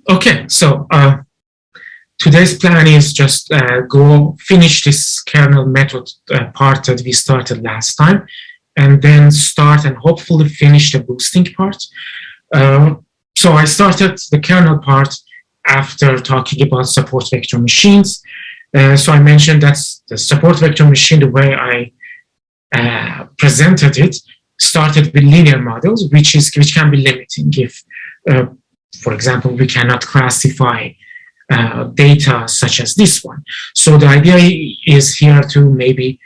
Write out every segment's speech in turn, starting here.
Okay, so today's plan is just go finish this kernel method part that we started last time, and then start and hopefully finish the boosting part. So I started the kernel part after talking about support vector machines. So I mentioned that the support vector machine, the way I presented it, started with linear models, which can be limiting if, for example, we cannot classify data such as this one. So the idea is here to maybe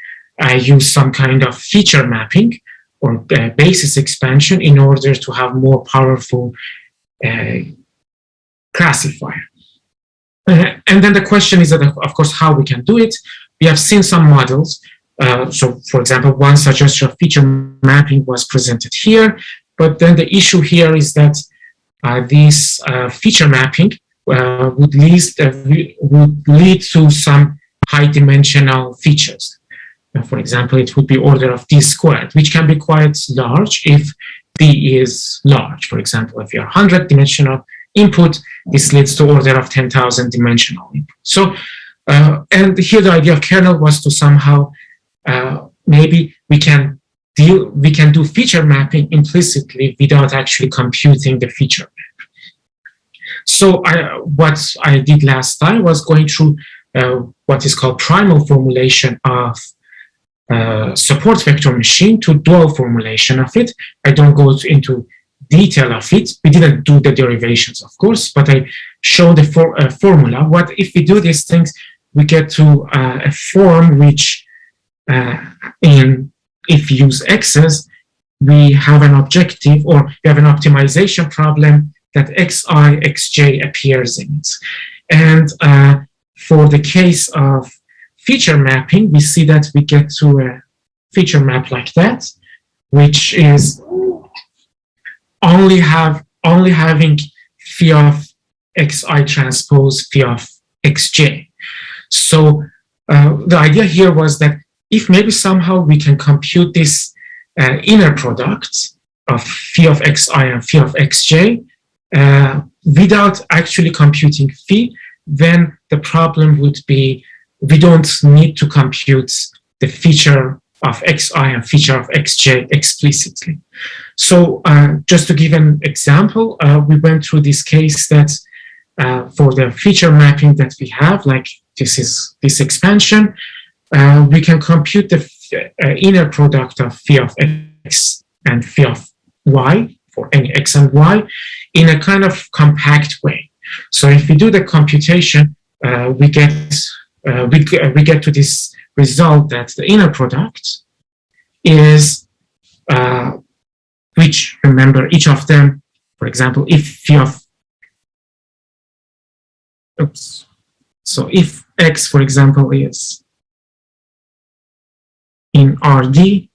use some kind of feature mapping or basis expansion in order to have more powerful classifier. And then the question is that, of course, how we can do it. We have seen some models. So, for example, one suggestion of feature mapping was presented here. But then the issue here is that this feature mapping would lead to some high-dimensional features. For example, it would be order of d squared, which can be quite large if d is large. For example, if you have 100-dimensional input, this leads to order of 10,000 dimensional input. So, and here the idea of kernel was to somehow maybe we can do feature mapping implicitly without actually computing the feature map. So what I did last time was going through what is called primal formulation of support vector machine to dual formulation of it. I don't go into detail of it. We didn't do the derivations, of course, but I showed the formula. What if we do these things, we get to a form which if you use x's, we have an objective or we have an optimization problem that xi, xj appears in it. And for the case of feature mapping, we see that we get to a feature map like that, which is only having phi of xi transpose phi of xj. So the idea here was that if maybe somehow we can compute this inner product of phi of xi and phi of xj without actually computing phi, then the problem would be we don't need to compute the feature of xi and feature of xj explicitly. So just to give an example, we went through this case that for the feature mapping that we have, like this expansion, we can compute the inner product of phi of x and phi of y for any x and y in a kind of compact way. So if we do the computation, we get to this result that the inner product is, which, remember, each of them, for example, if phi of, so if x, for example, is in Rd,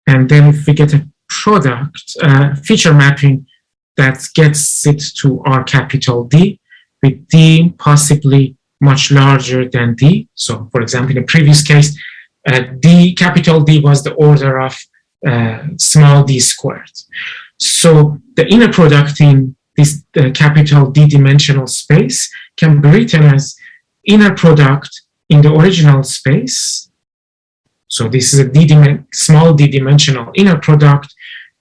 and then if we get a product, feature mapping that gets it to R capital D, with D possibly much larger than D. So, for example, in the previous case, D, capital D was the order of small d squared. So the inner product in this capital D dimensional space can be written as inner product in the original space. So this is a small d dimensional inner product,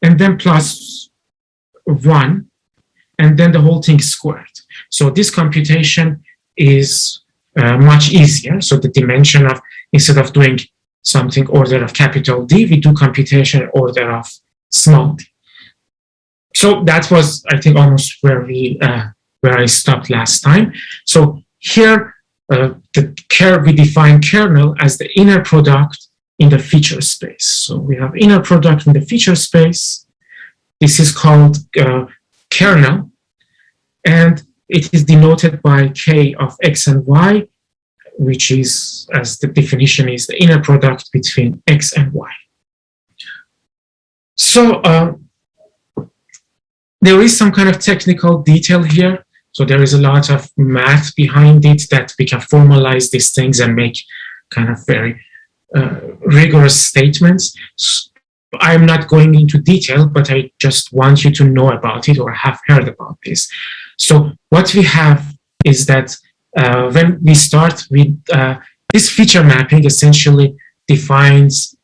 and then plus 1, and then the whole thing squared. So this computation is much easier. So the dimension of, instead of doing something order of capital D, we do computation order of small d. So that was, I think, almost where I stopped last time. So here, we define kernel as the inner product in the feature space. So we have inner product in the feature space. This is called kernel, and it is denoted by k of x and y, which is, as the definition is, the inner product between x and y. So there is some kind of technical detail here. So there is a lot of math behind it that we can formalize these things and make kind of very rigorous statements. I'm not going into detail, but I just want you to know about it or have heard about this. So what we have is that when we start with this feature mapping, essentially defines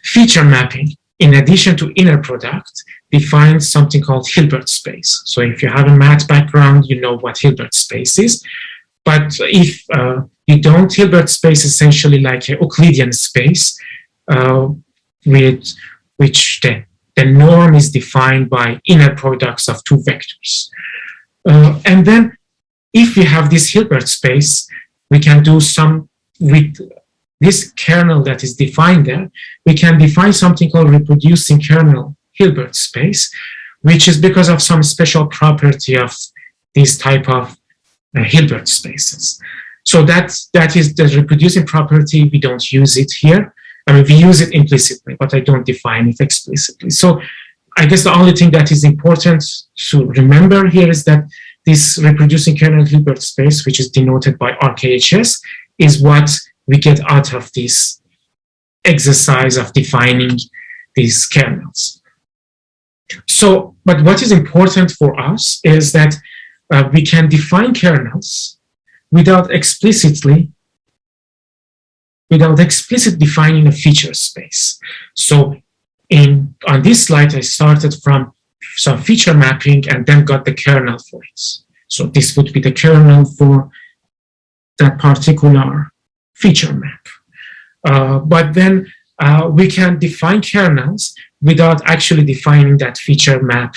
feature mapping in addition to inner product, defines something called Hilbert space. So if you have a math background, you know what Hilbert space is. But if you don't, Hilbert space is essentially like a Euclidean space with which the norm is defined by inner products of two vectors. And then if we have this Hilbert space, we can do some, with this kernel that is defined there, we can define something called reproducing kernel Hilbert space, which is because of some special property of this type of Hilbert spaces. So that is the reproducing property. We don't use it here. I mean, we use it implicitly, but I don't define it explicitly. So I guess the only thing that is important to remember here is that this reproducing kernel Hilbert space, which is denoted by RKHS, is what we get out of this exercise of defining these kernels. So, but what is important for us is that we can define kernels without explicitly defining a feature space. So on this slide, I started from some feature mapping and then got the kernel for it. So this would be the kernel for that particular feature map. But then we can define kernels without actually defining that feature map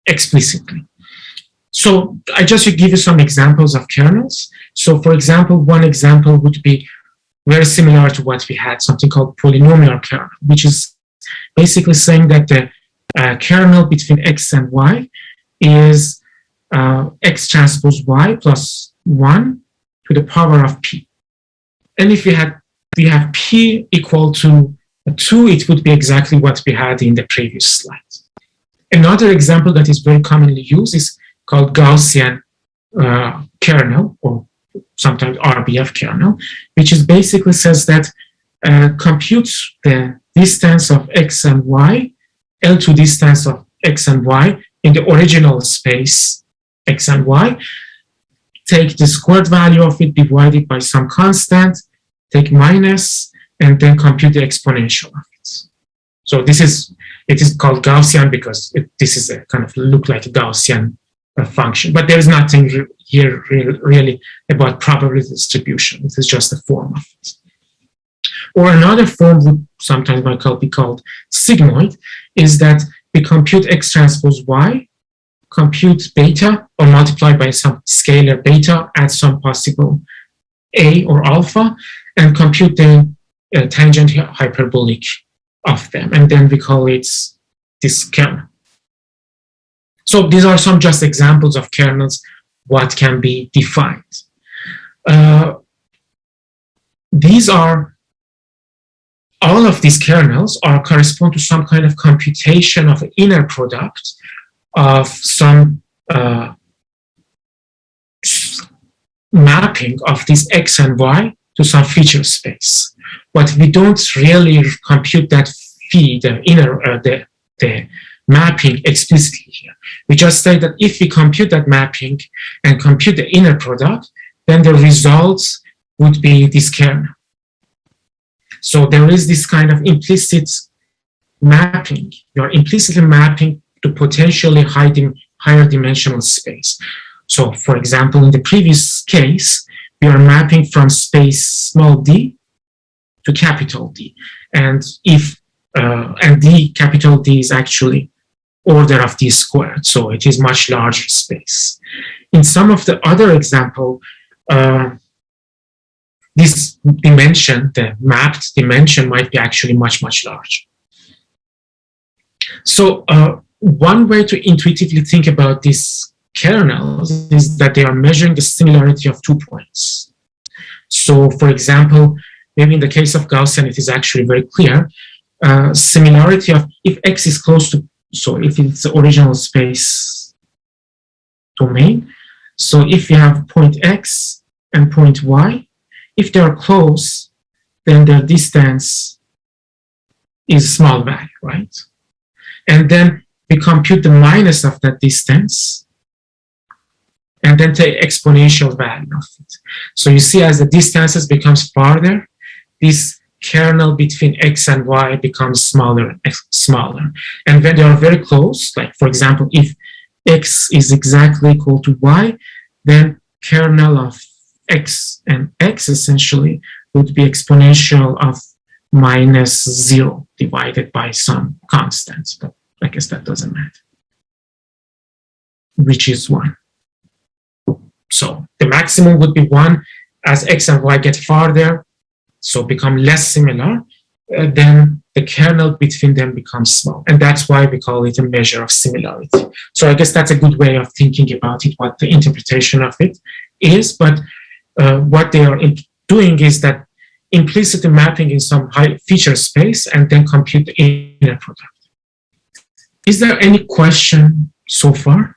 explicitly. So I just should give you some examples of kernels. So for example, one example would be very similar to what we had, something called polynomial kernel, which is basically saying that the kernel between x and y is x transpose y plus 1 to the power of p. And if we have p equal to 2, it would be exactly what we had in the previous slide. Another example that is very commonly used is called Gaussian kernel, or sometimes Rbf kernel, which is basically says that computes the distance of x and y, L2 distance of x and y in the original space x and y, take the squared value of it, divide it by some constant, take minus, and then compute the exponential of it. So it is called Gaussian because this is a kind of look like a Gaussian function, but there is nothing here really about probability distribution. It is just a form of it. Or another form would sometimes be called sigmoid, is that we compute x transpose y, compute beta, or multiply by some scalar beta at some possible a or alpha, and compute the tangent hyperbolic of them, and then we call it this kernel. So these are some just examples of kernels, what can be defined. All of these kernels correspond to some kind of computation of inner product of some mapping of this x and y to some feature space. But we don't really compute that the mapping explicitly here. We just say that if we compute that mapping and compute the inner product, then the results would be this kernel. So there is this kind of implicit mapping. You're implicitly mapping to potentially higher dimensional space. So for example, in the previous case, we are mapping from space small d to capital D. And and D, capital D is actually order of D squared, so it is much larger space. In some of the other example, this dimension, the mapped dimension, might be actually much larger. So one way to intuitively think about these kernels is that they are measuring the similarity of 2 points. So for example, maybe in the case of Gaussian, it is actually very clear. Similarity of if x is close to, so if it's the original space domain, so if you have point x and point y, if they are close, then their distance is small value, right? And then we compute the minus of that distance and then take exponential value of it. So you see, as the distances becomes farther, this kernel between x and y becomes smaller and smaller. And when they are very close, like for example, if x is exactly equal to y, then kernel of x and x essentially would be exponential of -0 divided by some constant. But I guess that doesn't matter, which is 1. So the maximum would be 1 as x and y get farther, so become less similar, then the kernel between them becomes small. And that's why we call it a measure of similarity. So I guess that's a good way of thinking about it, what the interpretation of it is. But what they are doing is that implicitly mapping in some high feature space and then compute the inner product. Is there any question so far?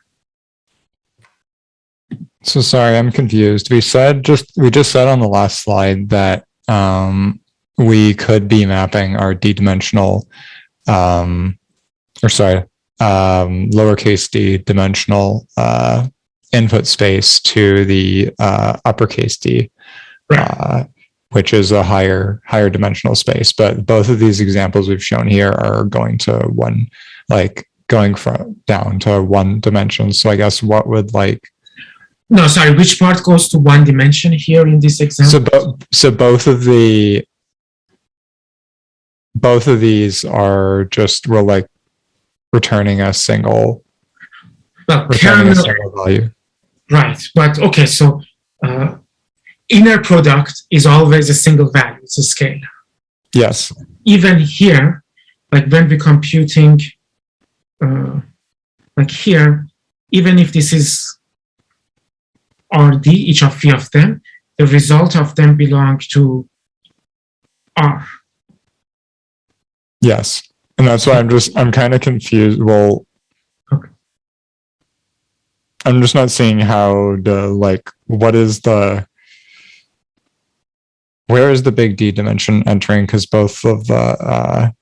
So sorry, I'm confused. We just said on the last slide that we could be mapping our d-dimensional, lowercase d dimensional input space to the uppercase d, which is a higher dimensional space. But both of these examples we've shown here are going to going down to 1 dimension. So I guess what would No, sorry, which part goes to 1 dimension here in this example? So both of these are just, we're returning a single, single value. Right, but okay, so inner product is always a single value, it's a scalar. Yes. Even here, like when we're computing, like here, even if this is RD, each of phi of them, the result of them belong to R. Yes, and that's why I'm kind of confused. Well, okay. I'm just not seeing how where is the big D dimension entering? Because both of the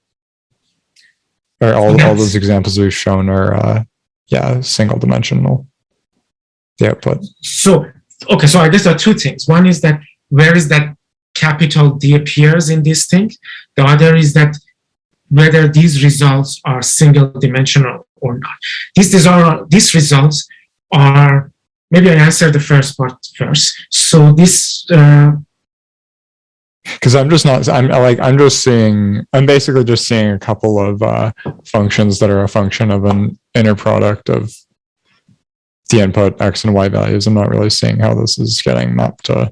all those examples we've shown are single dimensional. The output. So I guess there are 2 things. One is that where is that capital D appears in this thing. The other is that whether these results are single dimensional or not. These results are, maybe I answer the first part first. So this because I'm basically just seeing a couple of functions that are a function of an inner product of the input x and y values. I'm not really seeing how this is getting mapped to.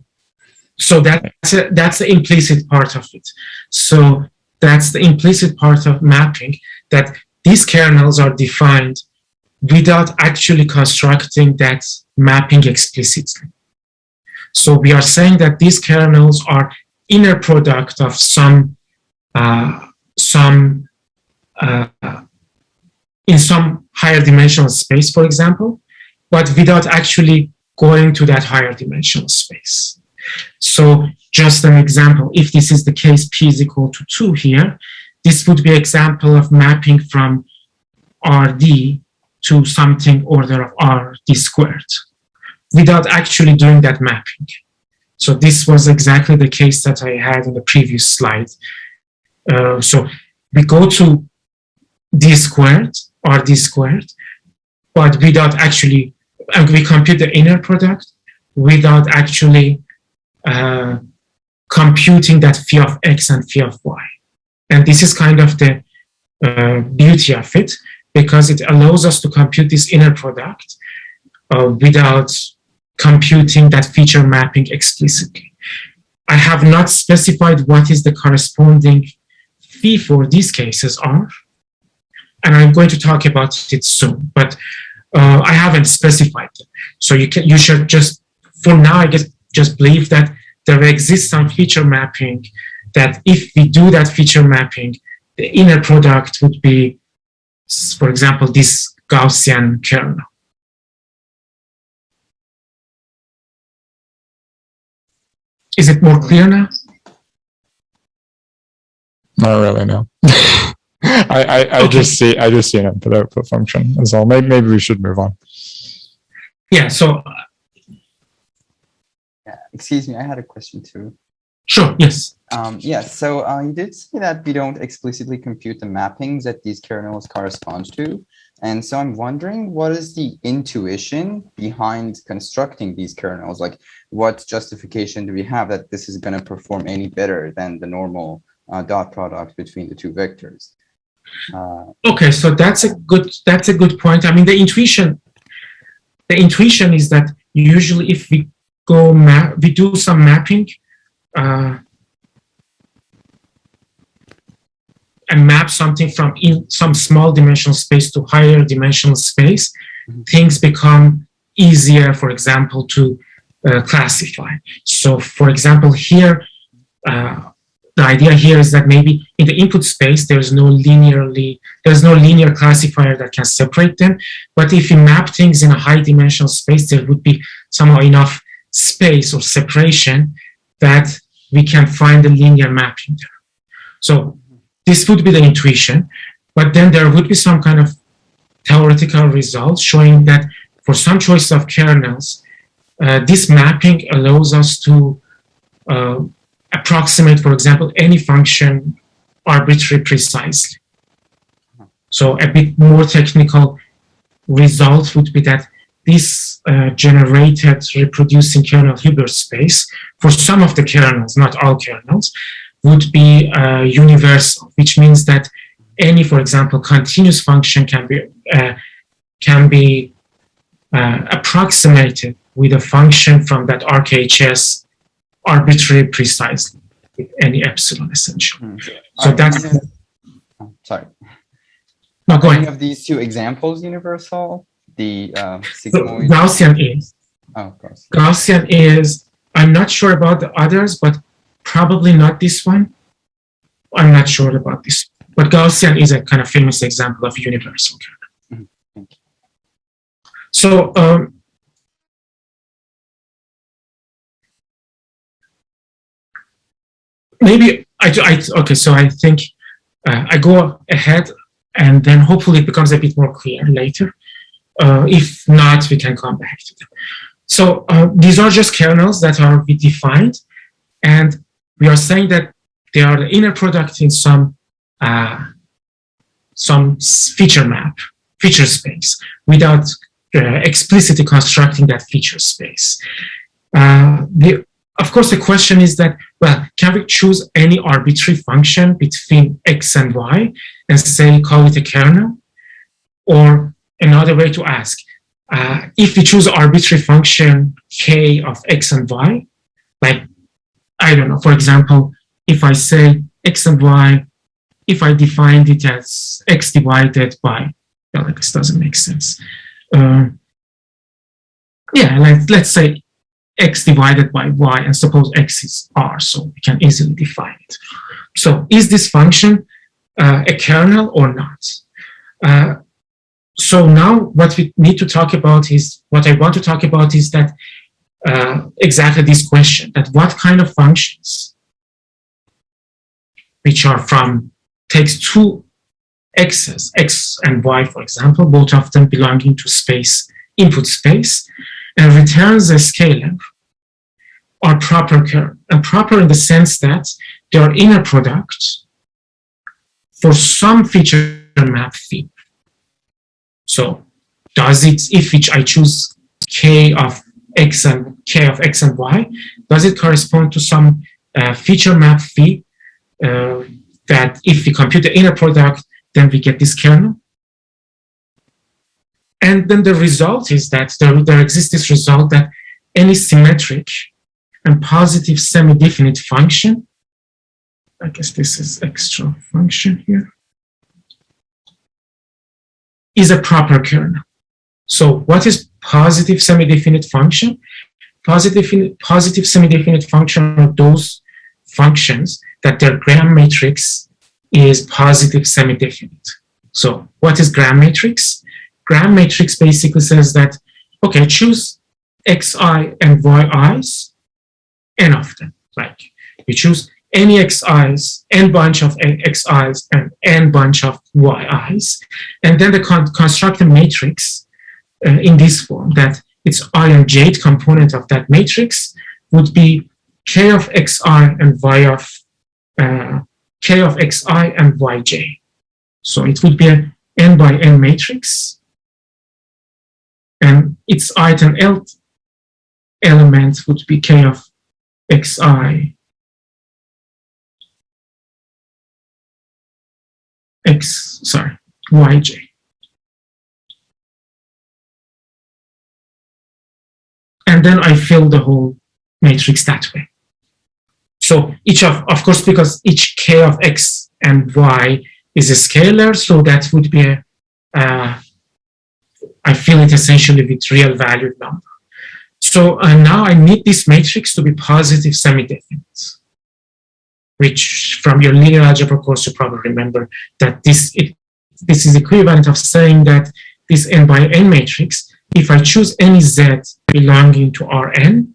So that's the implicit part of it. So that's the implicit part of mapping, that these kernels are defined without actually constructing that mapping explicitly. So we are saying that these kernels are inner product of in some higher dimensional space, for example, but without actually going to that higher dimensional space. So just an example, if this is the case, p is equal to 2 here, this would be an example of mapping from RD to something order of RD squared without actually doing that mapping. So this was exactly the case that I had in the previous slide. So we go to D squared, RD squared, but without actually, and we compute the inner product without actually computing that phi of x and phi of y. And this is kind of the beauty of it, because it allows us to compute this inner product without computing that feature mapping explicitly. I have not specified what is the corresponding phi for these cases are, and I'm going to talk about it soon, but I haven't specified them. So you should just, for now, I guess, just believe that there exists some feature mapping, that if we do that feature mapping, the inner product would be, for example, this Gaussian kernel. Is it more clear now? Not really, no. I just see an input output function as well. Maybe we should move on. Yeah, so excuse me, I had a question too. Sure, yes. So you did say that we don't explicitly compute the mappings that these kernels correspond to. And so I'm wondering, what is the intuition behind constructing these kernels? Like, what justification do we have that this is going to perform any better than the normal dot product between the two vectors? Okay, so that's a good point. I mean, the intuition is that usually if we we do some mapping and map something from some small dimensional space to higher dimensional space, things become easier, for example, to classify. So, for example, here, the idea here is that maybe in the input space, there's no linear classifier that can separate them. But if you map things in a high dimensional space, there would be somehow enough space or separation that we can find a linear mapping there. So this would be the intuition, but then there would be some kind of theoretical results showing that for some choice of kernels, this mapping allows us to approximate, for example, any function arbitrarily precisely. So a bit more technical result would be that this generated reproducing kernel Hilbert space for some of the kernels, not all kernels, would be universal, which means that any, for example, continuous function can be approximated with a function from that RKHS arbitrarily precisely with any epsilon, essentially. So that's... sorry. No, go ahead. Any of these two examples universal? The sigmoid... Gaussian is. Oh, of course. Gaussian is... I'm not sure about the others, but probably not this one. I'm not sure about this. But Gaussian is a kind of famous example of universal kernel. Thank you. So, maybe okay, so I think I go ahead and then hopefully it becomes a bit more clear later. If not, we can come back to them. So these are just kernels that are defined, and we are saying that they are the inner product in some feature space without explicitly constructing that feature space. Of course, the question is that, well, can we choose any arbitrary function between x and y and say, call it a kernel? Or another way to ask, if we choose arbitrary function k of x and y, like, I don't know, for example, if I say x and y, if I defined it as x divided by, well, this doesn't make sense. Yeah, let's say x divided by y, and suppose x is r, so we can easily define it. So is this function a kernel or not? So now what we need to talk about is, what I want to talk about is that exactly this question, that what kind of functions, which are from, takes two x's, x and y, for example, both of them belonging to space, input space, and returns a scalar, are proper kernel. And proper in the sense that they are inner product for some feature map phi. So does it, if I choose k of x and y, does it correspond to some feature map phi that if we compute the inner product, then we get this kernel? And then the result is that there exists this result that any symmetric and positive semi-definite function, I guess this is extra function here, is a proper kernel. So what is positive semi-definite function? Positive semi-definite function are those functions that their Gram matrix is positive semi-definite. So what is Gram matrix? Gram matrix basically says that, okay, choose xi and yi's, n of them. Like you choose any xi's, n bunch of xi's, and n bunch of yi's, and then construct a matrix in this form, that it's I and jth component of that matrix would be k of xi and y of k of xi and yj. So it would be an n by n matrix, and its ith and lth element would be k of xi yj. And then I fill the whole matrix that way. So each of course, because each k of x and y is a scalar, so that would be a, I fill it essentially with real valued number. So now I need this matrix to be positive semi-definite, which from your linear algebra course you probably remember that this is equivalent of saying that this n by n matrix, if I choose any z belonging to Rn,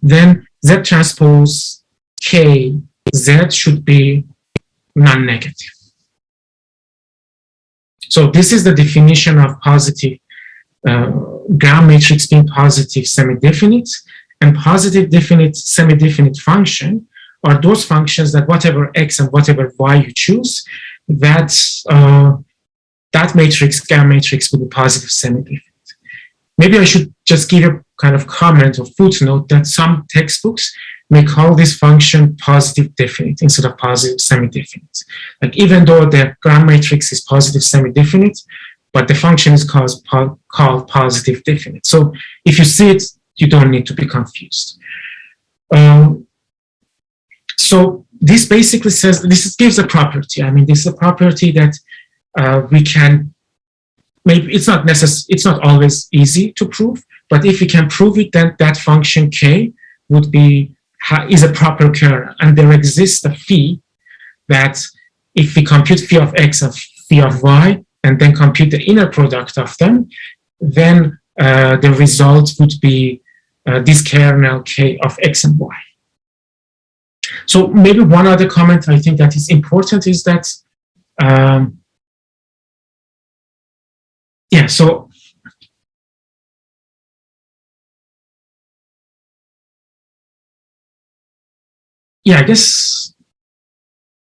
then z transpose k z should be non-negative. So this is the definition of positive ground matrix being positive semi-definite, and positive definite semi-definite function are those functions that whatever x and whatever y you choose, that matrix, ground matrix, will be positive semi-definite. Maybe I should just give a kind of comment or footnote that some textbooks may call this function positive definite instead of positive semi-definite. Like even though the ground matrix is positive semi-definite, but the function is called positive definite. So if you see it, you don't need to be confused. So this basically says, this gives a property. I mean, this is a property that we can, maybe it's not always easy to prove, but if we can prove it, then that function k would be, is a proper kernel. And there exists a phi that if we compute phi of x and phi of y, and then compute the inner product of them, then the result would be this kernel k of x and y. So maybe one other comment I think that is important is that, yeah, so yeah, I guess,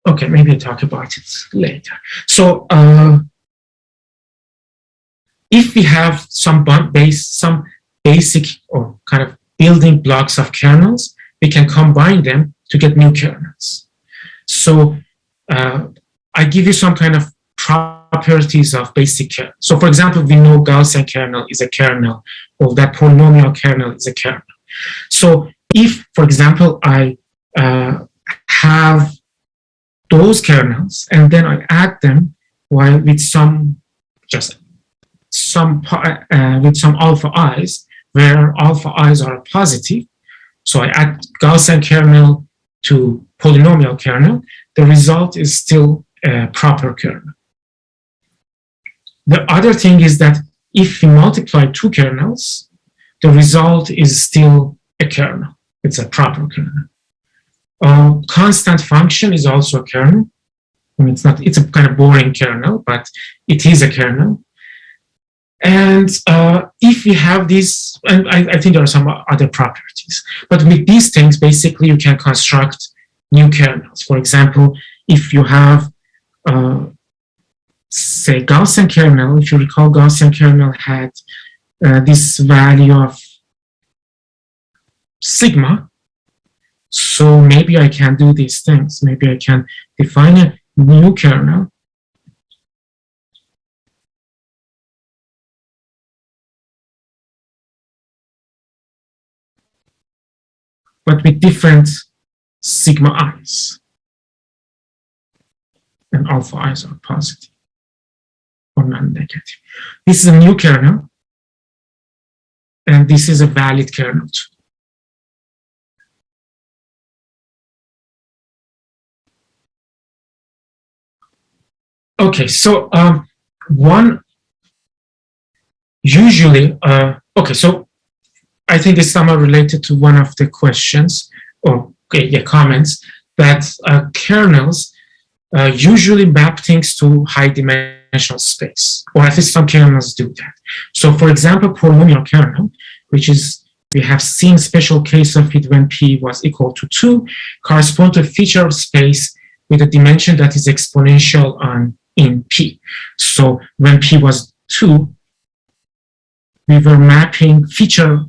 okay, maybe I'll talk about it later. So if we have some basic or kind of building blocks of kernels, we can combine them to get new kernels. So I give you some kind of properties of basic kernel. So for example, we know Gaussian kernel is a kernel, or that polynomial kernel is a kernel. So if, for example, I have those kernels and then I add them with some alpha i's, where alpha i's are positive. So I add Gaussian kernel to polynomial kernel, the result is still a proper kernel. The other thing is that if we multiply two kernels, the result is still a kernel. It's a proper kernel. Constant function is also a kernel. I mean, it's a kind of boring kernel, but it is a kernel. And if we have these, and I think there are some other properties, but with these things, basically you can construct new kernels. For example, if you have, say, Gaussian kernel, if you recall, Gaussian kernel had this value of sigma. So maybe I can do these things. Maybe I can define a new kernel. But with different sigma i's. And alpha i's are positive or non-negative. This is a new kernel. And this is a valid kernel too. Okay, so okay, so I think this is somehow related to one of the questions or comments that kernels usually map things to high dimensional space, or at least some kernels do that. So for example, polynomial kernel, which is we have seen special case of it when P was equal to 2, correspond to a feature space with a dimension that is exponential in P. So when P was 2, we were mapping feature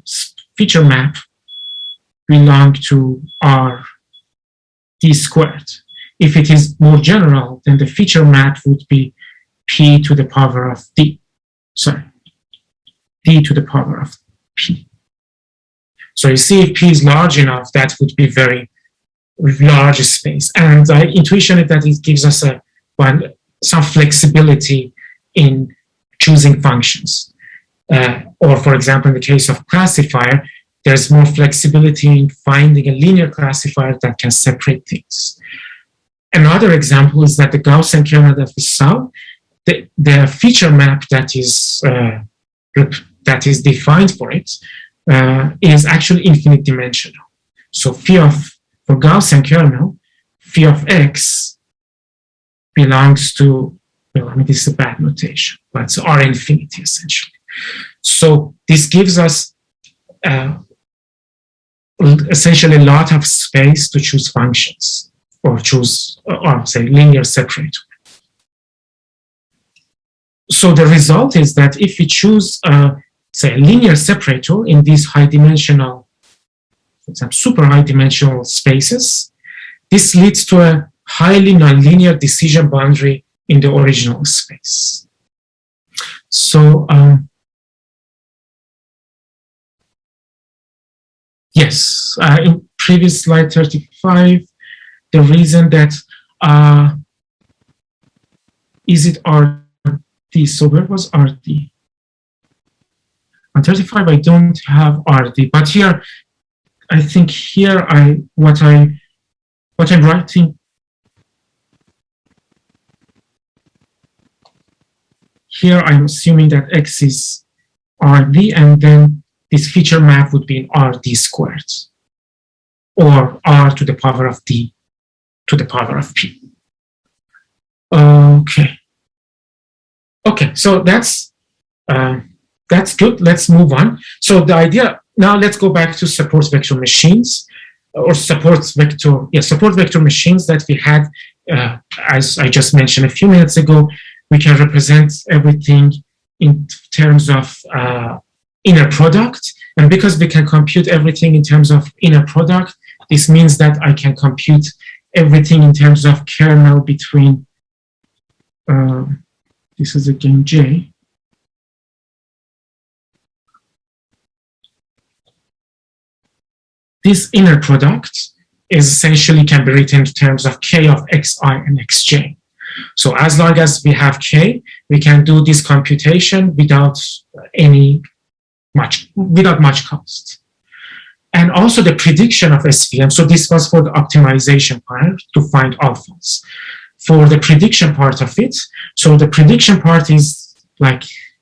map belong to R D squared. If it is more general, then the feature map would be P to the power of D. Sorry, D to the power of P. So you see, if P is large enough, that would be very large space. And intuition is that it gives us some flexibility in choosing functions. Or for example, in the case of classifier, there's more flexibility in finding a linear classifier that can separate things. Another example is that the Gaussian kernel that we saw, the feature map that is defined for it is actually infinite dimensional. So for Gaussian kernel, phi of x belongs to, well, I mean, this is a bad notation, but it's R infinity essentially. So this gives us essentially a lot of space to choose functions or say linear separator. So the result is that if we choose say a linear separator in these high dimensional, for example, super high dimensional spaces, this leads to a highly nonlinear decision boundary in the original space. So yes, in previous slide 35, the reason that is it RD? So where was RD? On 35, I don't have RD, but here, I think here what I'm writing here, I'm assuming that X is RD, and then this feature map would be in RD squared, or R to the power of D to the power of P. Okay, so that's good. Let's move on. So the idea, now let's go back to support vector machines, or support vector machines that we had, as I just mentioned a few minutes ago. We can represent everything in terms of inner product. And because we can compute everything in terms of inner product, this means that I can compute everything in terms of kernel between, this is again J. This inner product is essentially can be written in terms of K of Xi and Xj. So as long as we have K, we can do this computation without much cost. And also the prediction of SVM. So this was for the optimization part to find alphas. For the prediction part of it, so the prediction part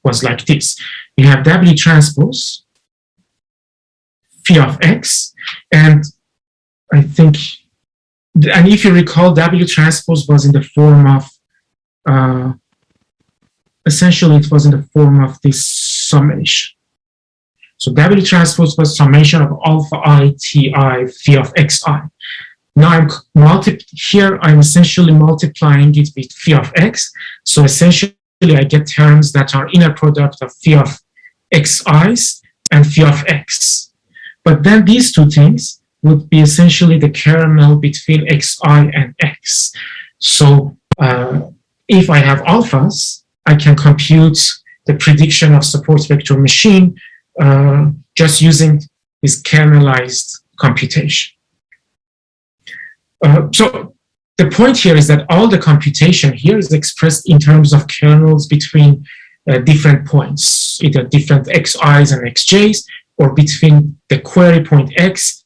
was like this. We have W transpose, phi of X, and I think, and if you recall, W transpose was in the form of, essentially it was in the form of this summation. So W transpose was summation of alpha I Ti phi of Xi. Now I'm essentially multiplying it with phi of X. So essentially I get terms that are inner product of phi of Xi's and phi of X. But then these two things would be essentially the kernel between Xi and X. So if I have alphas, I can compute the prediction of support vector machine just using this kernelized computation. So the point here is that all the computation here is expressed in terms of kernels between different points, either different Xi's and Xj's, or between the query point X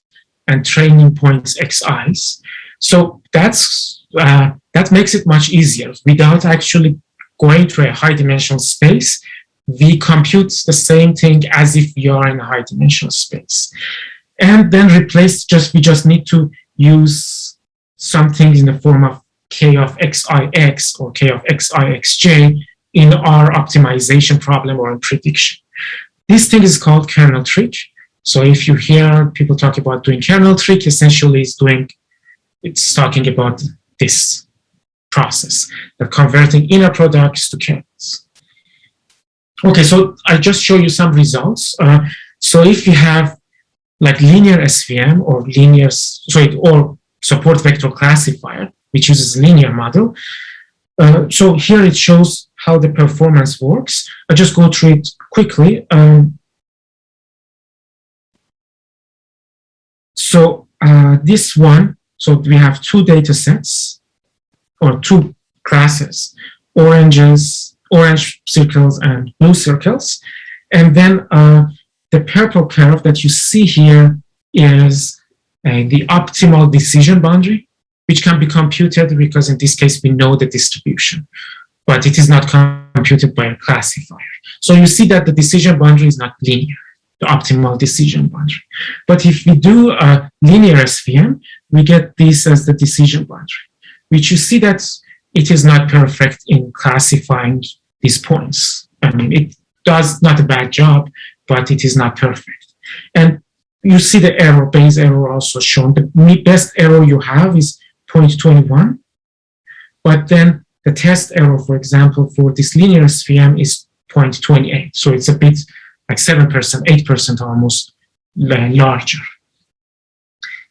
and training points Xi's. So that makes it much easier. Without actually going to a high dimensional space, we compute the same thing as if we are in a high dimensional space. And then we just need to use something in the form of K of XIX or K of XIXJ in our optimization problem or in prediction. This thing is called kernel trick. So if you hear people talk about doing kernel trick, essentially it's talking about this process, the converting inner products to kernels. Okay, so I just show you some results. So if you have like linear SVM or or support vector classifier, which uses linear model. So here it shows how the performance works. I'll just go through it quickly. This one, so we have two data sets or two classes, orange circles and blue circles. And then the purple curve that you see here is the optimal decision boundary, which can be computed because in this case we know the distribution, but it is not computed by a classifier. So you see that the decision boundary is not linear, the optimal decision boundary. But if we do a linear SVM, we get this as the decision boundary, which you see that it is not perfect in classifying these points. I mean, it does not a bad job, but it is not perfect. And you see the error, base error also shown. The best error you have is 0.21, but then the test error, for example, for this linear SVM is 0.28. So it's a bit like 7%, 8% almost larger.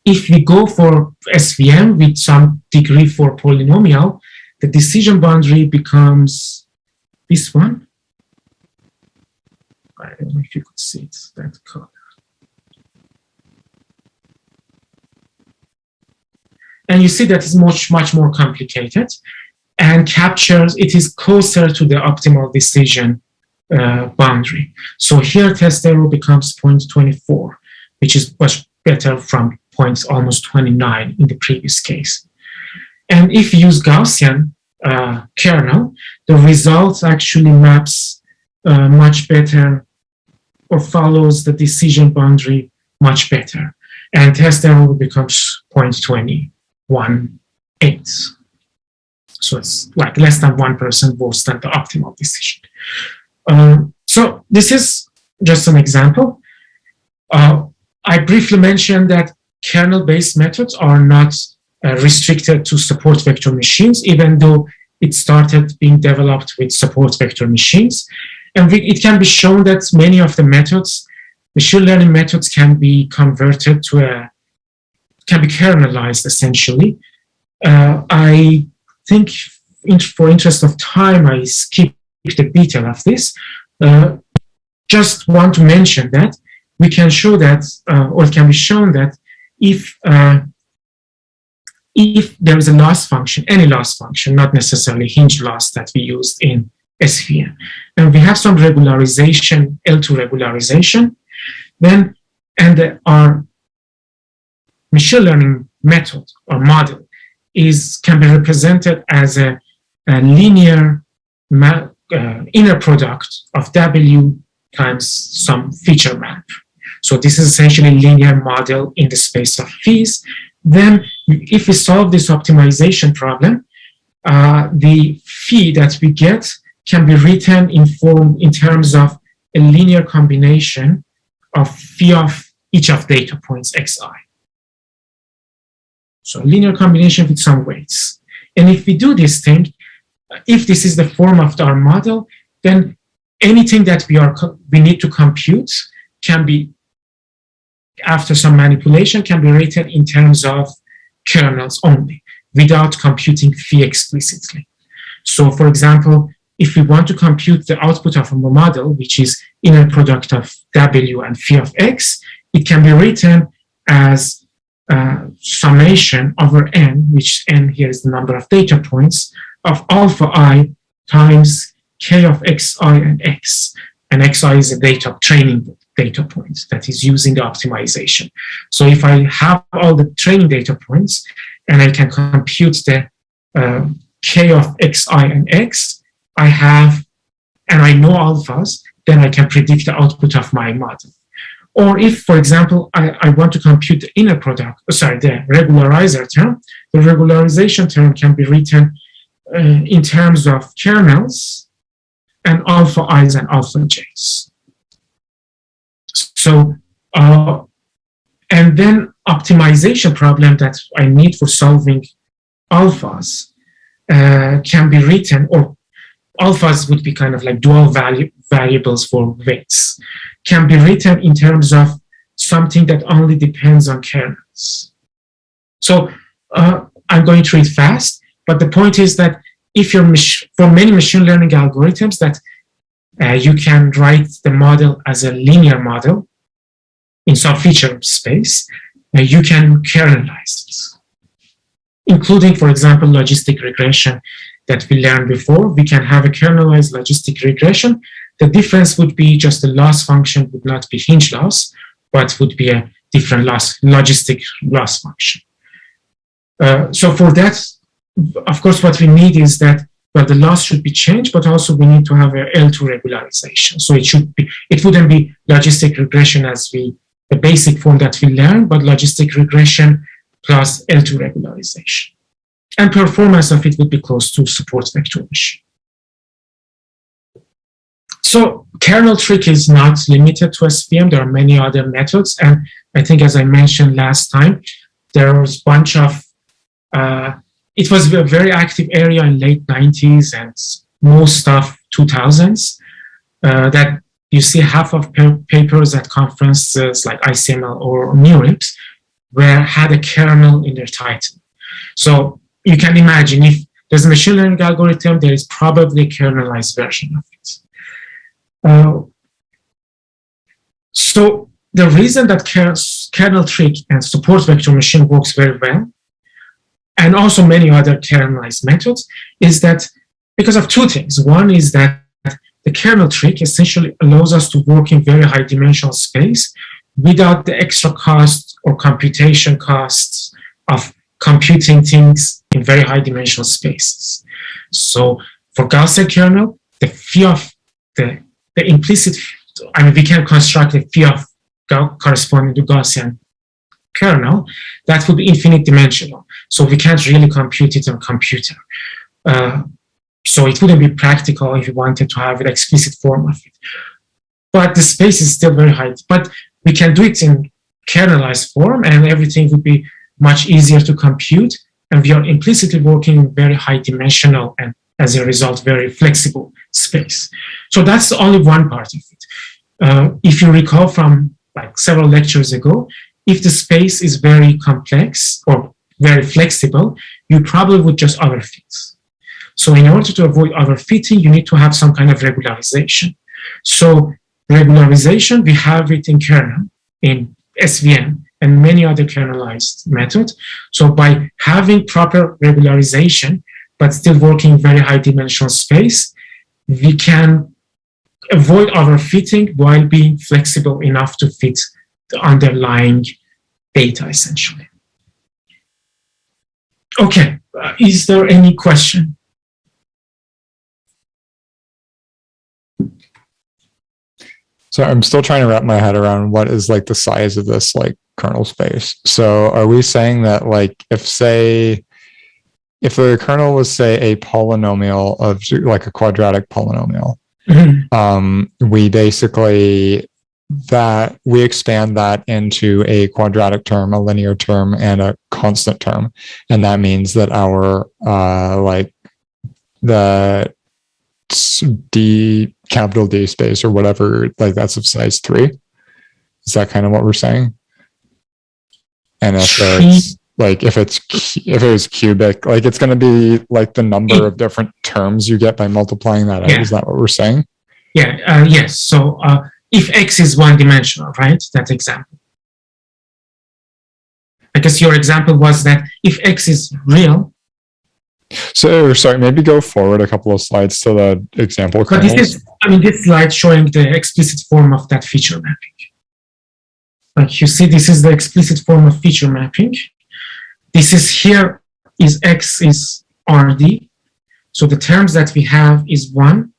If we go for SVM with some degree for polynomial, the decision boundary becomes this one. I don't know if you could see it, that color. And you see that it's much more complicated and captures, it is closer to the optimal decision boundary. So here test error becomes 0.24, which is much better from almost 29 in the previous case. And if you use Gaussian kernel, the result actually maps much better or follows the decision boundary much better. And test error becomes 0.218. So it's like less than 1% worse than the optimal decision. So this is just an example. I briefly mentioned that kernel-based methods are not restricted to support vector machines, even though it started being developed with support vector machines. And it can be shown that many of the methods, machine learning methods, can be converted to can be kernelized essentially. I think for interest of time, I skip the detail of this. Just want to mention that we can show that, or it can be shown that if there is a loss function, any loss function, not necessarily hinge loss that we used in SVM, and we have some regularization, L2 regularization, then, and our machine learning method or model can be represented as a linear inner product of W times some feature map. So this is essentially a linear model in the space of phi's. Then if we solve this optimization problem, the phi that we get can be written in terms of a linear combination of phi of each of data points xi. So linear combination with some weights. And if we do this thing, if this is the form of our model, then anything that we need to compute can be, after some manipulation, can be written in terms of kernels only, without computing phi explicitly. So for example, if we want to compute the output of a model, which is inner product of W and phi of x, it can be written as summation over n, which n here is the number of data points, of alpha I times k of xi and x. And xi is a training data point that is using the optimization. So if I have all the training data points and I can compute the k of xi and x, I have, and I know alphas, then I can predict the output of my model. Or if, for example, I want to compute the inner product, the regularizer term, the regularization term can be written in terms of kernels and alpha i's and alpha j's. So And then optimization problem that I need for solving alphas can be written, or alphas would be kind of like dual variables for weights, can be written in terms of something that only depends on kernels. So I'm going to read fast, but the point is that if you're for many machine learning algorithms that you can write the model as a linear model in some feature space, you can kernelize it, including, for example, logistic regression that we learned before. We can have a kernelized logistic regression. The difference would be just the loss function would not be hinge loss, but would be a different logistic loss function. So for that, of course, what we need is that, well, the loss should be changed, but also we need to have a L2 regularization. So it wouldn't be logistic regression as the basic form that we learned, but logistic regression plus L2 regularization. And performance of it would be close to support vector machine. So kernel trick is not limited to SVM. There are many other methods. And I think, as I mentioned last time, there was a bunch of, it was a very active area in late 90s and most of 2000s that you see half of papers at conferences like ICML or NeurIPS had a kernel in their title. So you can imagine if there's a machine learning algorithm, there is probably a kernelized version of it. So the reason that kernel trick and support vector machine works very well, and also many other kernelized methods, is that because of two things. One is that the kernel trick essentially allows us to work in very high dimensional space without the extra cost or computation costs of computing things in very high dimensional spaces. So for Gaussian kernel, the phi of the implicit, I mean, we can construct a phi of corresponding to Gaussian kernel that would be infinite dimensional. So we can't really compute it on a computer. So it wouldn't be practical if you wanted to have an explicit form of it. But the space is still very high. But we can do it in kernelized form, and everything would be much easier to compute. And we are implicitly working in very high dimensional and, as a result, very flexible space. So that's only one part of it. If you recall from like several lectures ago, if the space is very complex or very flexible, you probably would just overfit. So in order to avoid overfitting, you need to have some kind of regularization. So regularization, we have it in kernel, in SVM, and many other kernelized methods. So by having proper regularization, but still working very high dimensional space, we can avoid overfitting while being flexible enough to fit the underlying data, essentially. Okay, is there any question? So I'm still trying to wrap my head around what is like the size of this like kernel space. So are we saying that like if the kernel was say a polynomial of like a quadratic polynomial, we basically we expand that into a quadratic term, a linear term, and a constant term, and that means that our like the capital D space or whatever, like that's of size 3. Is that kind of what we're saying? And if it's like if it was cubic, like it's going to be like the number of different terms you get by multiplying that out. Is that what we're saying? Yeah. Yes. So if X is one dimensional, right? That example. I guess your example was that if X is real. So sorry, maybe go forward a couple of slides to the example kernels. But this slide showing the explicit form of that feature mapping. Like you see, this is the explicit form of feature mapping. This is here is X is RD. So the terms that we have is 1,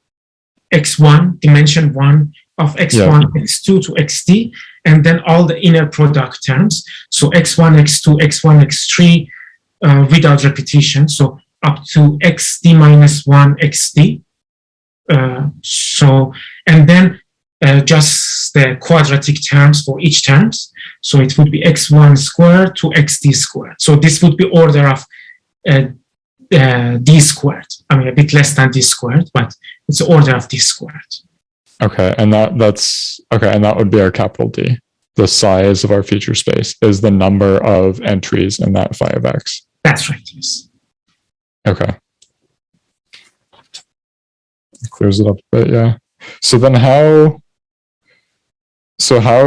X1, dimension 1 of X1, X2 to XD, and then all the inner product terms. So X1, X2, X1, X3 without repetition. So up to XD minus 1 XD. And then just the quadratic terms for each terms. So it would be x1 squared to xd squared. So this would be order of d squared. I mean, a bit less than d squared, but it's the order of d squared. Okay, and that's okay, and that would be our capital D. The size of our feature space is the number of entries in that phi of x. That's right, yes. Okay. Clears it up a bit, yeah. So then how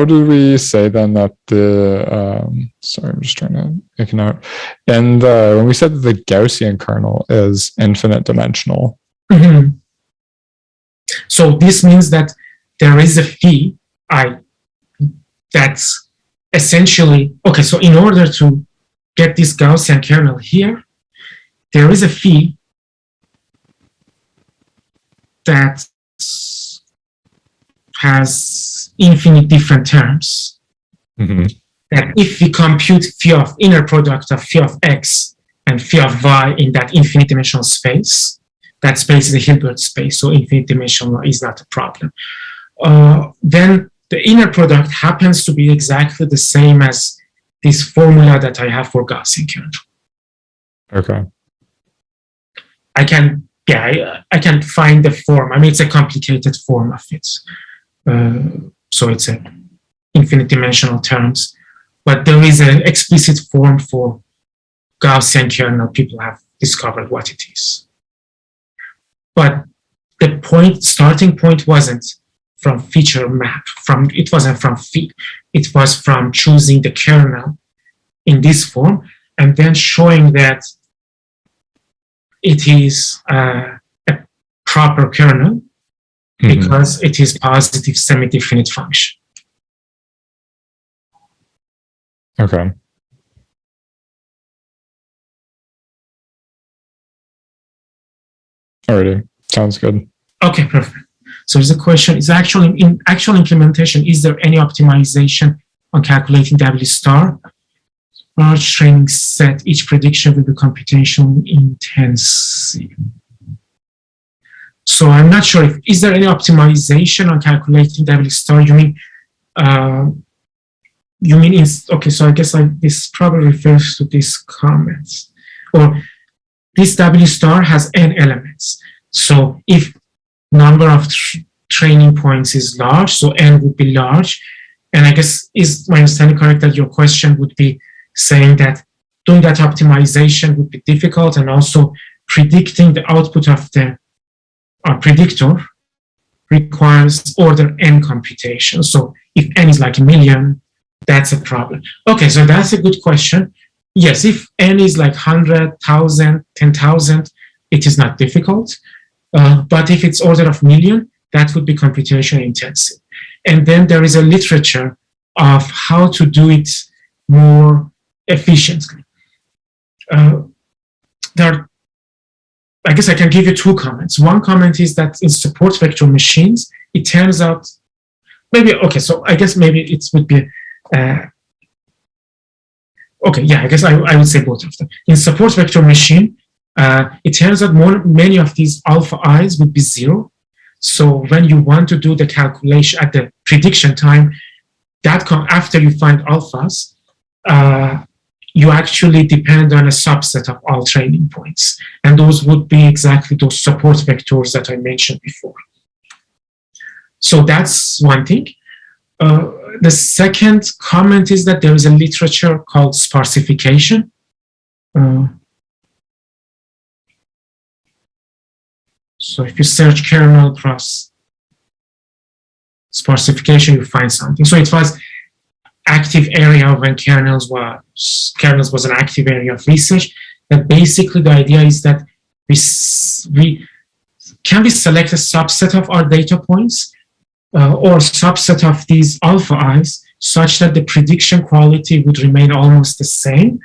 do we say then that the, sorry, I'm just trying to make a note. And when we said that the Gaussian kernel is infinite dimensional. Mm-hmm. So this means that there is a phi that's essentially, okay, so in order to get this Gaussian kernel here, there is a phi that has infinite different terms. Mm-hmm. That if we compute phi of inner product of phi of x and phi of y in that infinite dimensional space, that space is a Hilbert space, so infinite dimensional is not a problem. Then the inner product happens to be exactly the same as this formula that I have for Gaussian kernel. Okay. I can find the form. I mean, it's a complicated form of it. So it's a infinite dimensional terms, but there is an explicit form for Gaussian kernel. People have discovered what it is. But the starting point wasn't from feature map. It wasn't from phi. It was from choosing the kernel in this form and then showing that it is a proper kernel because it is positive semi-definite function. Okay. Alrighty, sounds good. Okay, perfect. So there's a question, is actually in actual implementation, is there any optimization on calculating W star? Large training set, each prediction will be computationally intensive. So I'm not sure is there any optimization on calculating W star? You mean, okay, so I guess this probably refers to this comment. Or this W star has n elements. So if number of training points is large, so n would be large. And I guess, is my understanding correct that your question would be saying that doing that optimization would be difficult and also predicting the output of the predictor requires order n computation. So if n is like 1,000,000, that's a problem. Okay, so that's a good question. Yes, if n is like 100, 1,000, 10,000, it is not difficult. But if it's order of million, that would be computation intensive. And then there is a literature of how to do it more efficiently. I guess I can give you two comments. One comment is that in support vector machines, it turns out, okay, so I guess maybe it would be, okay, yeah, I guess I would say both of them. In support vector machine, it turns out many of these alpha i's would be 0. So when you want to do the calculation at the prediction time, after you find alphas, you actually depend on a subset of all training points. And those would be exactly those support vectors that I mentioned before. So that's one thing. The second comment is that there is a literature called Sparsification. So if you search kernel cross Sparsification, you find something. So it was active area when kernels was an active area of research. That basically the idea is that we select a subset of our data points or subset of these alpha i's such that the prediction quality would remain almost the same,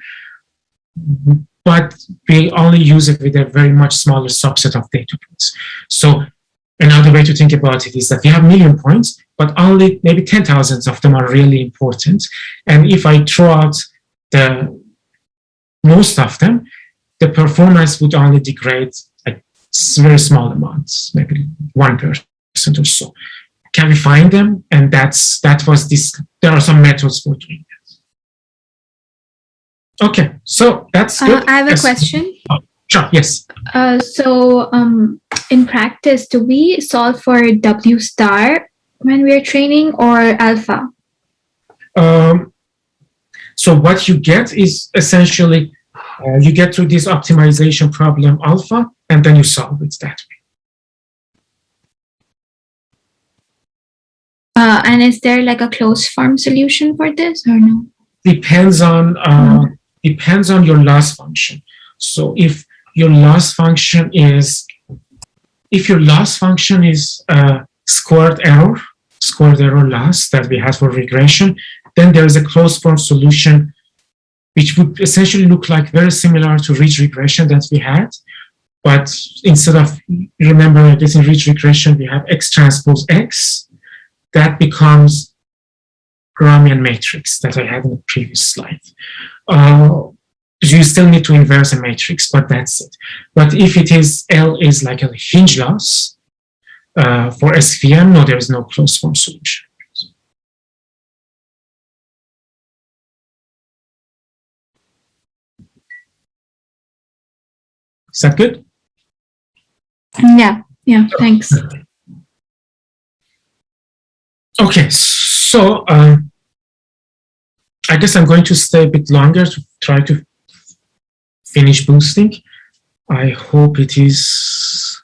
but we only use it with a very much smaller subset of data points. So another way to think about it is that we have 1,000,000 points, but only maybe 10,000 of them are really important. And if I throw out most of them, the performance would only degrade like very small amounts, maybe 1% or so. can we find them? And that was this. There are some methods for doing that. Okay, so that's good. I have a question. Sure, yes. So in practice, do we solve for W star when we're training or alpha? So what you get is essentially, you get to this optimization problem alpha, and then you solve it that way. And is there like a closed form solution for this or no? Depends on your loss function. So if your loss function is squared error loss that we had for regression, then there is a closed form solution which would essentially look like very similar to ridge regression that we had. But instead of, remember this in ridge regression, we have X transpose X. That becomes Gramian matrix that I had in the previous slide. You still need to inverse a matrix, but that's it. But if it is L is like a hinge loss for SVM, no, there is no closed form solution. Is that good? Yeah, thanks. Okay, so I guess I'm going to stay a bit longer to try to finish boosting. I hope it is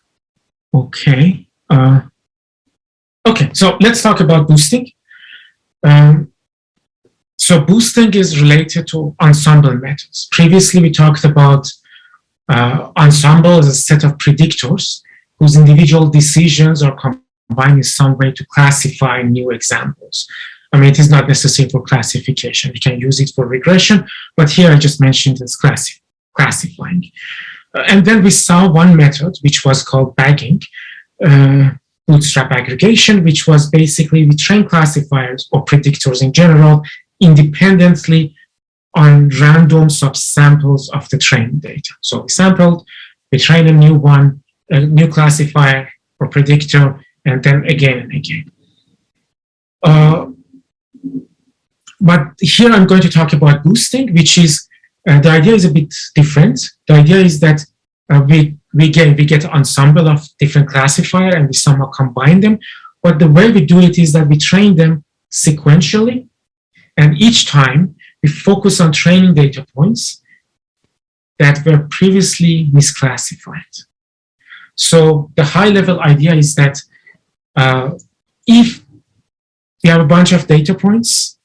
okay. Okay, so let's talk about boosting. So boosting is related to ensemble methods. Previously, we talked about ensemble as a set of predictors whose individual decisions are combined in some way to classify new examples. I mean, it is not necessary for classification. We can use it for regression, but here I just mentioned it's classifying. And then we saw one method, which was called bagging, bootstrap aggregation, which was basically we train classifiers or predictors in general independently on random subsamples of the training data. So we sampled, we train a new one, a new classifier or predictor, and then again and again. But here I'm going to talk about boosting, which is, the idea is a bit different. The idea is that we get an ensemble of different classifiers and we somehow combine them. But the way we do it is that we train them sequentially, and each time we focus on training data points that were previously misclassified. So the high-level idea is that if we have a bunch of data points,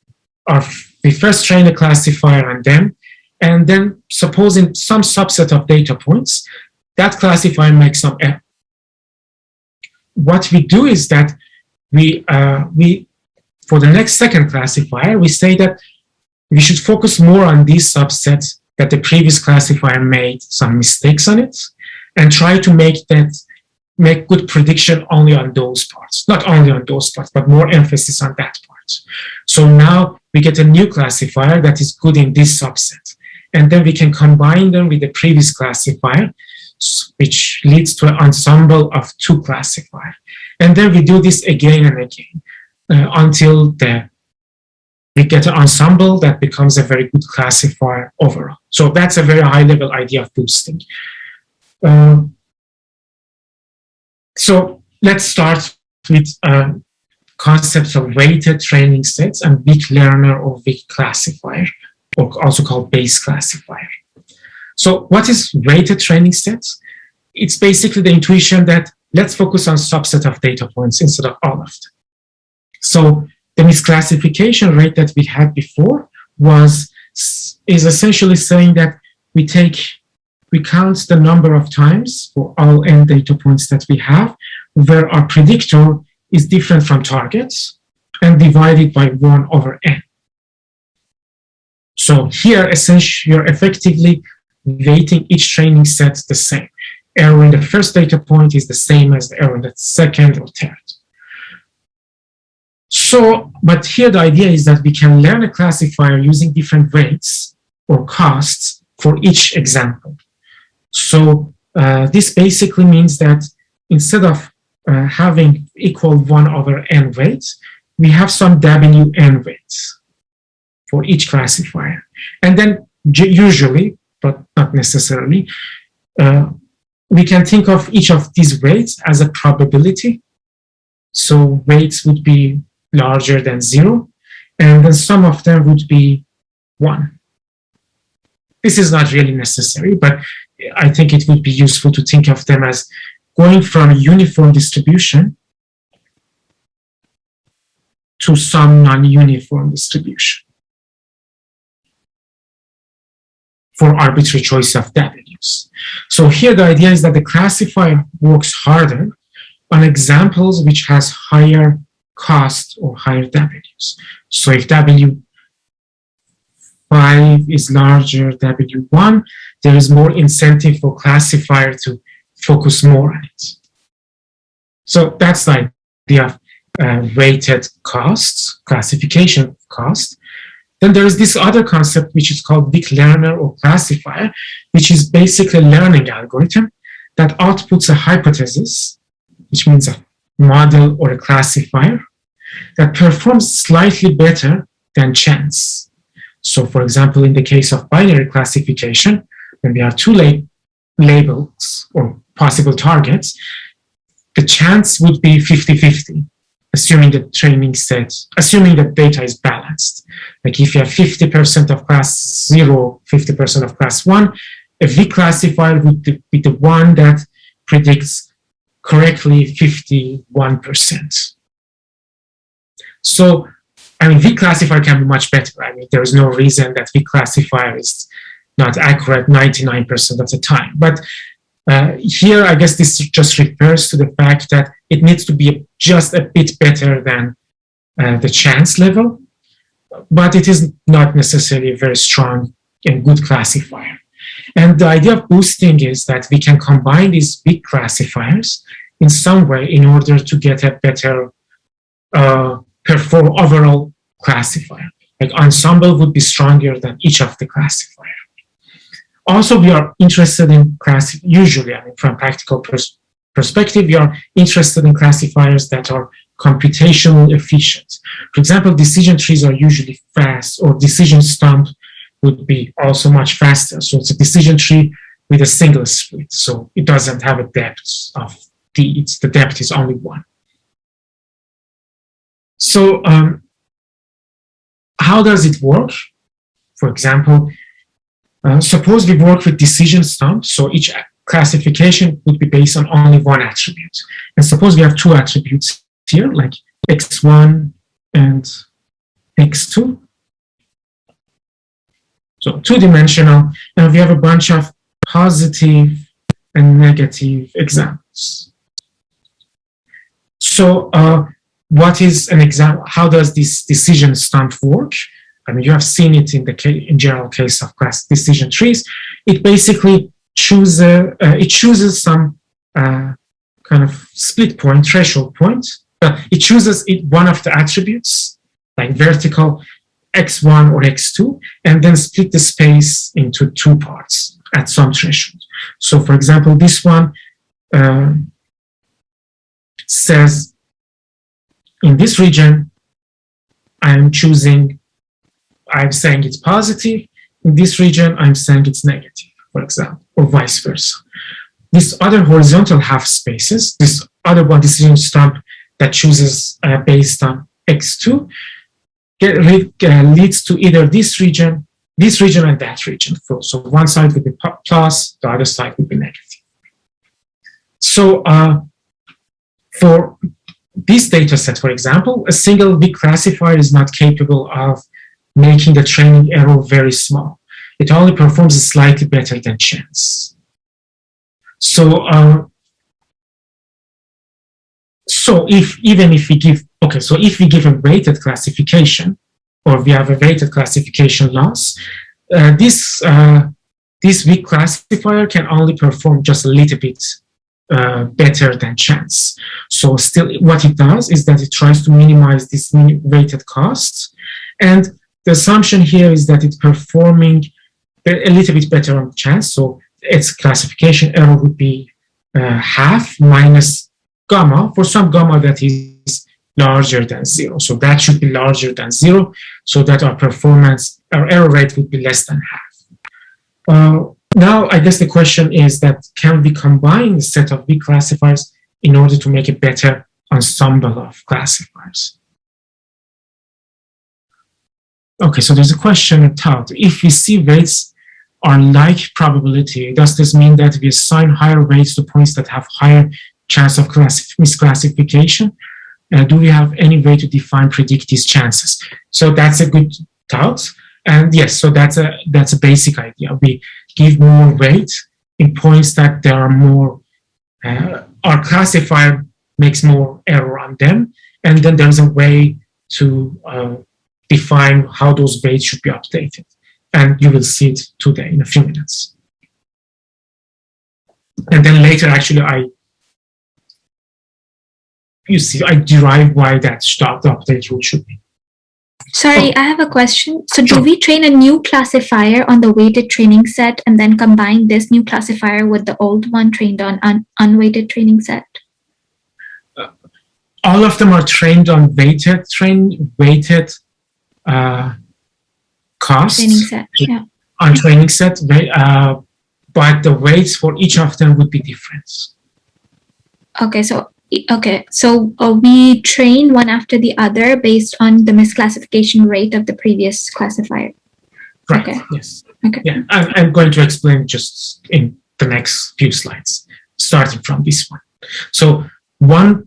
or we first train a classifier on them, and then supposing some subset of data points, that classifier makes some error. What we do is that we for the next second classifier, we say that we should focus more on these subsets that the previous classifier made some mistakes on it, and try to make good prediction only on those parts. Not only on those parts, but more emphasis on that part. So now we get a new classifier that is good in this subset. And then we can combine them with the previous classifier, which leads to an ensemble of two classifiers. And then we do this again and again until we get an ensemble that becomes a very good classifier overall. So that's a very high-level idea of boosting. So let's start with concepts of weighted training sets and weak learner or weak classifier, or also called base classifier. So what is weighted training sets? It's basically the intuition that let's focus on subset of data points instead of all of them. So the misclassification rate that we had before is essentially saying that we count the number of times for all n data points that we have, where our predictor is different from targets, and divided by 1 over n. So here, essentially, you're effectively weighting each training set the same. Error in the first data point is the same as the error in the second or third. So, but here the idea is that we can learn a classifier using different weights or costs for each example. So this basically means that instead of having equal 1/n weights, we have some wn weights for each classifier. And then usually, but not necessarily, we can think of each of these weights as a probability. So weights would be larger than 0, and then some of them would be 1. This is not really necessary, but I think it would be useful to think of them as going from a uniform distribution to some non-uniform distribution for arbitrary choice of W's. So here the idea is that the classifier works harder on examples which has higher cost or higher W's. So if W5 is larger W1, there is more incentive for classifier to focus more on it. So that's the idea of weighted costs, classification cost. Then there is this other concept which is called weak learner or classifier, which is basically a learning algorithm that outputs a hypothesis, which means a model or a classifier that performs slightly better than chance. So for example, in the case of binary classification, when we have two labels or possible targets, the chance would be 50-50, assuming the training set, assuming that data is balanced. Like if you have 50% of class 0, 50% of class 1, a weak classifier would be the one that predicts correctly 51%. So, I mean, weak classifier can be much better. I mean, there is no reason that weak classifier is not accurate 99% of the time. But here, I guess this just refers to the fact that it needs to be just a bit better than the chance level, but it is not necessarily a very strong and good classifier. And the idea of boosting is that we can combine these weak classifiers in some way in order to get a better perform overall classifier. Like ensemble would be stronger than each of the classifiers. Also, we are interested in usually, I mean, from practical perspective, we are interested in classifiers that are computationally efficient. For example, decision trees are usually fast, or decision stump would be also much faster. So it's a decision tree with a single split. So it doesn't have a depth of D. The depth is only 1. So how does it work? For example, suppose we work with decision stump. So each classification would be based on only one attribute. And suppose we have two attributes here, like x1 and x2. So two-dimensional, and we have a bunch of positive and negative examples. So what is an example? How does this decision stump work? I mean, you have seen it in the general case of class decision trees. It basically chooses some kind of split point, threshold point. It chooses one of the attributes, like vertical x1 or x2, and then split the space into 2 parts at some threshold. So for example, this one says, in this region, I'm saying it's positive. In this region, I'm saying it's negative, for example, or vice versa. This other horizontal half spaces, this other one decision stump that chooses based on x2, leads to either this region and that region. So one side would be plus, the other side would be negative. So for this data set, for example, a single weak classifier is not capable of making the training error very small. It only performs slightly better than chance. So if we give a weighted classification, or we have a weighted classification loss, this weak classifier can only perform just a little bit better than chance. So still, what it does is that it tries to minimize this weighted costs, and the assumption here is that it's performing a little bit better on chance. So its classification error would be half minus gamma, for some gamma that is larger than 0. So that should be larger than 0, so that our error rate would be less than half. Now, I guess the question is that can we combine a set of weak classifiers in order to make a better ensemble of classifiers? Okay, so there's a question at thought. If we see weights are like probability, does this mean that we assign higher weights to points that have higher chance of misclassification? Do we have any way to predict these chances? So that's a good thought. And yes, so that's a basic idea. We give more weight in points that there are more, our classifier makes more error on them. And then there's a way to define how those weights should be updated. And you will see it today in a few minutes. And then later, actually, I derive why that the update rule should be. Sorry, I have a question. So do we train a new classifier on the weighted training set and then combine this new classifier with the old one trained on unweighted training set? All of them are trained on weighted costs. Training set, yeah. On training set, but the weights for each of them would be different. Okay, so we train one after the other based on the misclassification rate of the previous classifier. Right. Okay. Yes. Okay. Yeah, I'm going to explain just in the next few slides, starting from this one. So one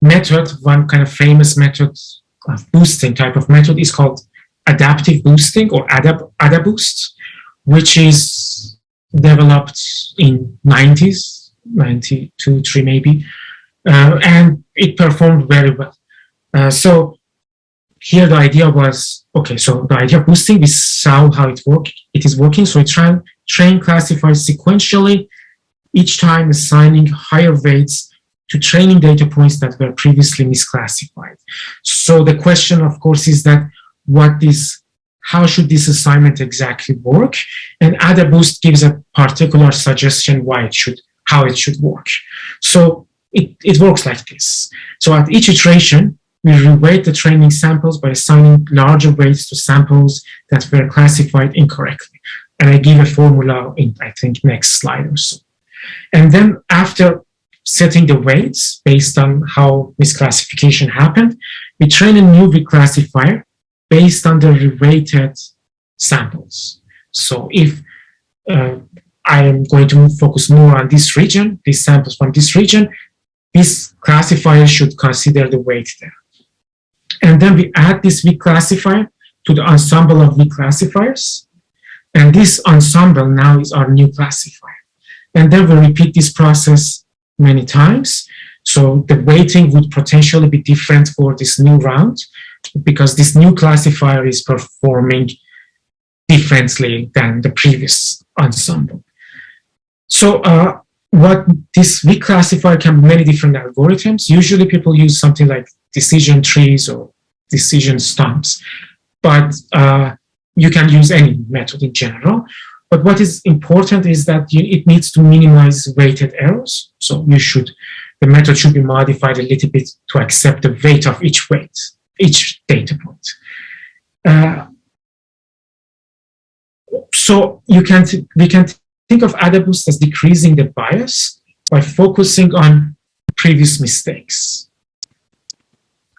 method, one kind of famous method of boosting type of method is called adaptive boosting or Adaboost, which is developed in 90s, 92, 3 maybe, and it performed very well. So here the idea was, okay, so the idea of boosting, we saw how it is working. So we train classifiers sequentially, each time assigning higher weights to training data points that were previously misclassified. So the question, of course, is that how should this assignment exactly work? And Adaboost gives a particular suggestion how it should work. So it works like this. So at each iteration, we reweight the training samples by assigning larger weights to samples that were classified incorrectly. And I give a formula in, I think, next slide or so. And then after setting the weights based on how misclassification happened, we train a new reclassifier based on the reweighted samples. So if I am going to focus more on this region, these samples from this region, this classifier should consider the weight there. And then we add this weak classifier to the ensemble of weak classifiers. And this ensemble now is our new classifier. And then we repeat this process many times. So the weighting would potentially be different for this new round because this new classifier is performing differently than the previous ensemble. So what this weak classifier can be many different algorithms. Usually people use something like decision trees or decision stumps, but you can use any method in general. But what is important is that it needs to minimize weighted errors. So the method should be modified a little bit to accept the weight of each data point. So we can think of Adaboost as decreasing the bias by focusing on previous mistakes.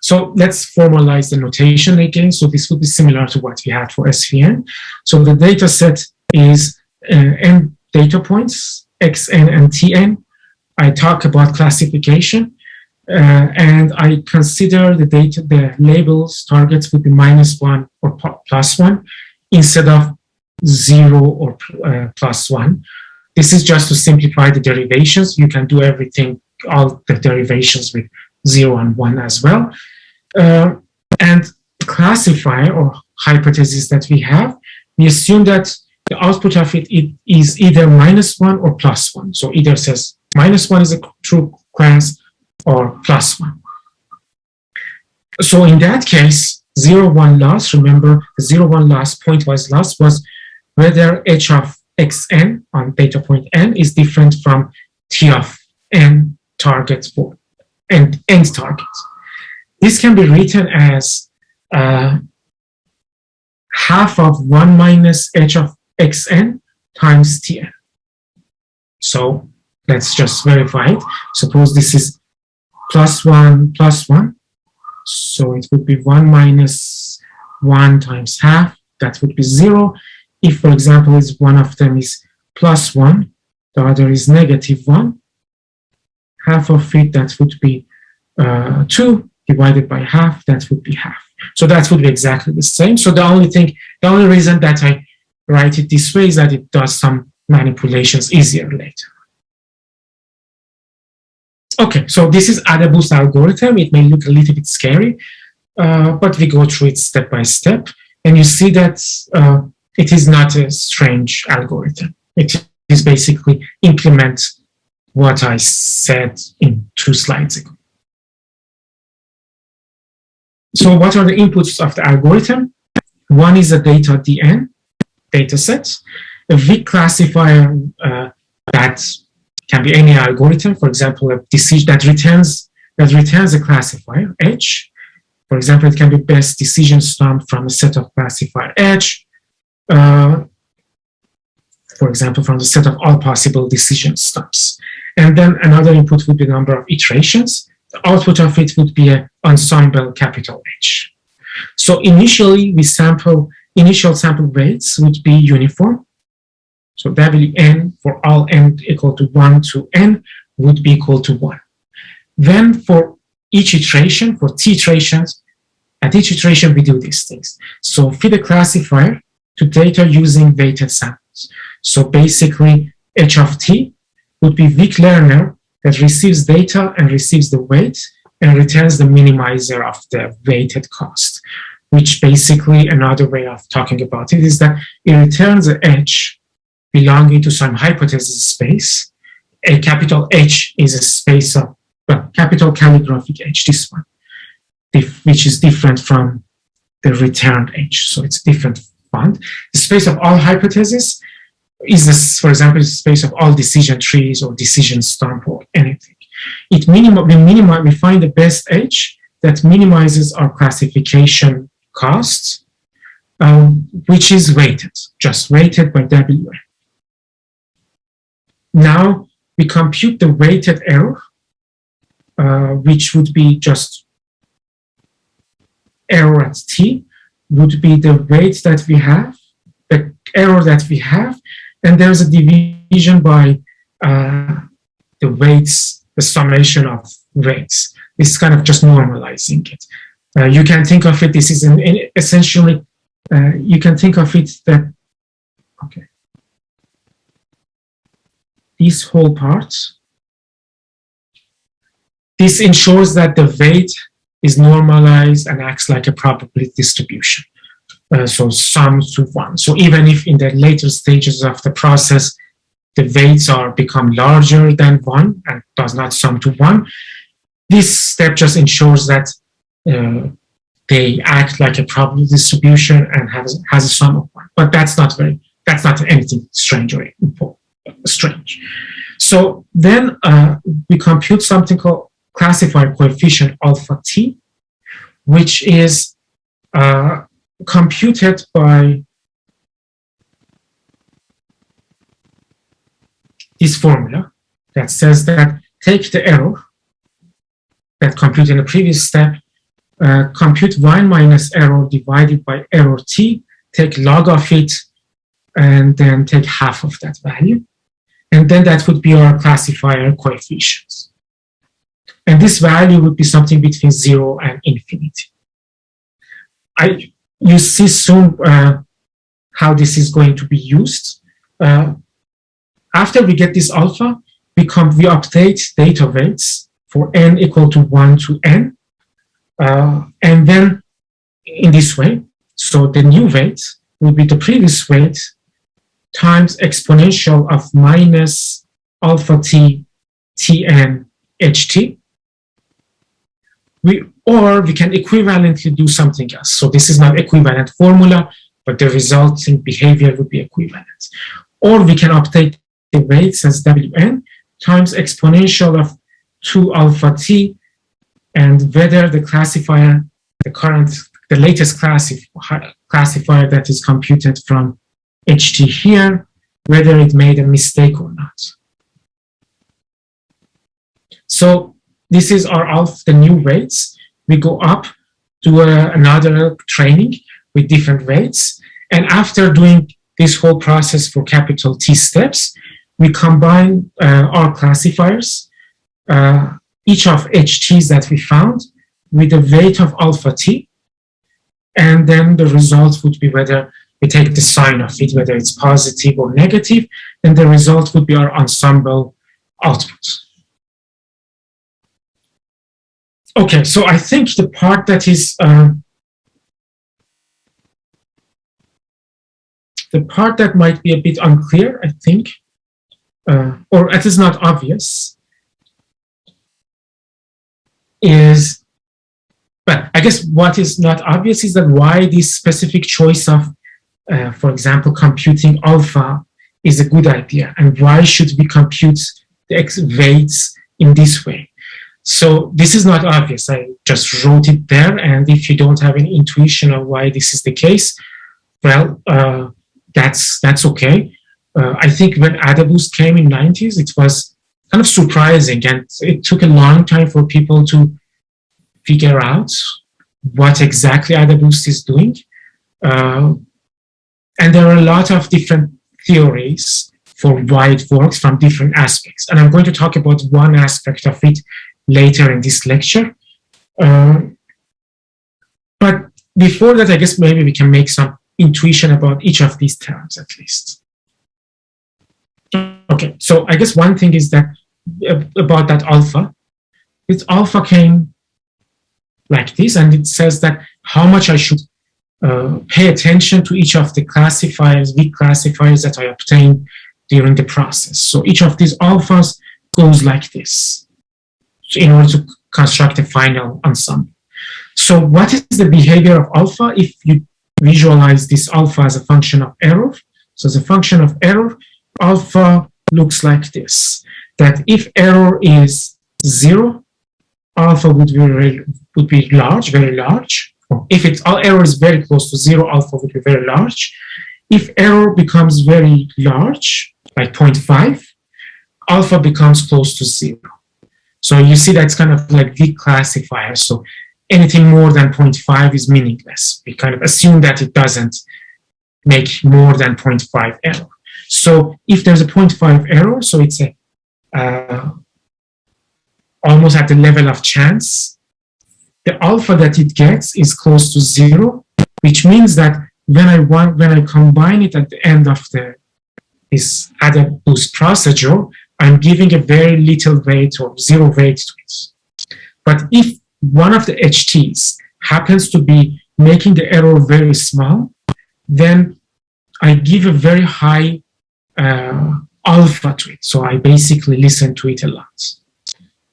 So let's formalize the notation again. So this would be similar to what we had for SVM. So the data set is n data points, xn and tn. I talk about classification, and I consider the labels targets would be -1 or +1 instead of 0 or +1. This is just to simplify the derivations. You can do all the derivations with 0 and 1 as well. And classifier or hypothesis that we have, we assume that the output of it is either -1 or +1. So either says -1 is a true class or +1. So in that case, 0, 1 loss, remember the 0, 1 loss, pointwise loss was whether h of xn on data point n is different from t of n targets for and end targets. This can be written as half of 1 minus h of xn times tn. So let's just verify it. Suppose this is +1 +1. So it would be 1 minus 1 times half. That would be 0. If, for example, is one of them is +1, the other is -1, half of it, that would be 2 divided by half, that would be half. So that would be exactly the same. So the only reason that I write it this way is that it does some manipulations easier later. Okay, so this is Adaboost algorithm. It may look a little bit scary, but we go through it step by step, and you see that it is not a strange algorithm. It is basically implement what I said in 2 slides ago. So what are the inputs of the algorithm? One is a data dn data set, a weak classifier that can be any algorithm. For example, a decision that returns a classifier h. For example, it can be best decision sum from a set of classifier h. For example, from the set of all possible decision sums. And then another input would be number of iterations. The output of it would be an ensemble capital H. So initially, initial sample weights would be uniform. So Wn for all n equal to 1 to n would be equal to 1. Then for each iteration, for t iterations, at each iteration we do these things. So feed a classifier to data using weighted samples. So basically, h of t would be weak learner that receives data and receives the weight and returns the minimizer of the weighted cost, which basically another way of talking about it is that it returns an h belonging to some hypothesis space. A capital H is a space of, well, capital calligraphic H, this one, which is different from the returned H. So it's a different font. The space of all hypotheses is this, for example, the space of all decision trees or decision stump or anything. We find the best H that minimizes our classification costs, which is weighted, just weighted by Wn. Now we compute the weighted error, which would be just error at t, would be the weight that we have, the error that we have, and there's a division by the weights, the summation of weights. This is kind of just normalizing it. You can think of it, this is essentially, you can think of it that, okay, this whole part, this ensures that the weight is normalized and acts like a probability distribution. So sum to 1. So even if in the later stages of the process, the weights are become larger than 1 and does not sum to 1, this step just ensures that they act like a probability distribution and has a sum of 1. But that's not anything strange or strange. So then we compute something called classifier coefficient alpha t, which is computed by this formula that says that take the error that computed in the previous step, compute 1 minus error divided by error t, take log of it, and then take half of that value. And then that would be our classifier coefficients. And this value would be something between 0 and infinity. You see soon how this is going to be used. After we get this alpha, we update data weights for n equal to 1 to n. And then in this way, so the new weight will be the previous weight times exponential of minus alpha t tn ht. Or we can equivalently do something else. So this is not equivalent formula. but the resulting behavior would be equivalent. Or we can update the weights as Wn times exponential of 2 alpha t, and whether the classifier, the latest classifier that is computed from ht here, whether it made a mistake or not. So this is the new weights. We go up to another training with different weights. And after doing this whole process for capital T steps, we combine our classifiers, each of HTs that we found, with the weight of alpha T. And then the result would be whether we take the sign of it, whether it's positive or negative, and the result would be our ensemble output. Okay, so I think the part that is the part that might be a bit unclear, I think, or it is not obvious, is, but I guess what is not obvious is that why this specific choice of, for example, computing alpha is a good idea, and why should we compute the X weights in this way. So this is not obvious. I just wrote it there, and if you don't have any intuition of why this is the case, well, that's okay. I think when Adaboost came in 90s, it was kind of surprising, and it took a long time for people to figure out what exactly Adaboost is doing. And there are a lot of different theories for why it works from different aspects. And I'm going to talk about one aspect of it later in this lecture. But before that, I guess maybe we can make some intuition about each of these terms at least. Okay, so I guess one thing is that about that alpha, this alpha came like this, and it says that how much I should pay attention to each of the classifiers, weak classifiers that I obtained during the process. So each of these alphas goes like this in order to construct a final ensemble. So what is the behavior of alpha if you visualize this alpha as a function of error? So as a function of error, alpha looks like this, that if error is 0, alpha would be large, very large. Or if error is very close to 0, alpha would be very large. If error becomes very large, like 0.5, alpha becomes close to 0. So you see that's kind of like weak classifier. So anything more than 0.5 is meaningless. We kind of assume that it doesn't make more than 0.5 error. So if there's a 0.5 error, so it's almost at the level of chance, the alpha that it gets is close to 0, which means that when I combine it at the end of this Adaboost procedure, I'm giving a very little weight or 0 weight to it. But if one of the HTs happens to be making the error very small, then I give a very high alpha to it. So I basically listen to it a lot.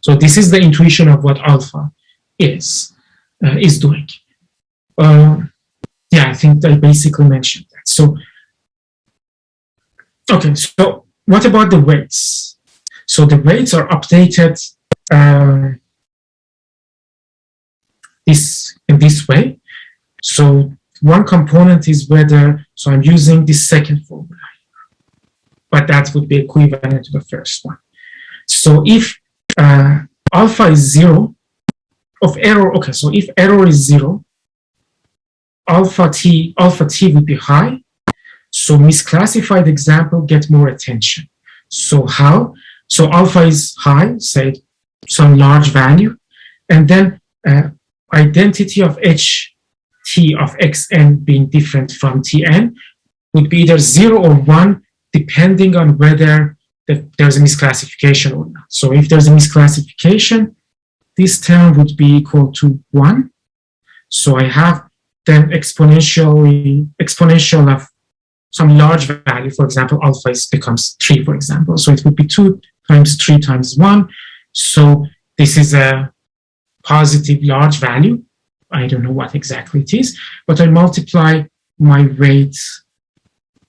So this is the intuition of what alpha is doing. Yeah, I think I basically mentioned that. So, okay, so what about the weights? So the weights are updated in this way. So one component is whether, so I'm using this second formula, but that would be equivalent to the first one. So if alpha is 0 of error, okay, so if error is 0, alpha t would be high. So misclassified example get more attention. So how? So alpha is high, say some large value, and then identity of ht of xn being different from tn would be either 0 or 1, depending on whether there's a misclassification or not. So if there's a misclassification, this term would be equal to 1. So I have then exponential of some large value. For example, alpha becomes 3, for example. So it would be 2 times 3 times 1. So this is a positive large value. I don't know what exactly it is, but I multiply my weight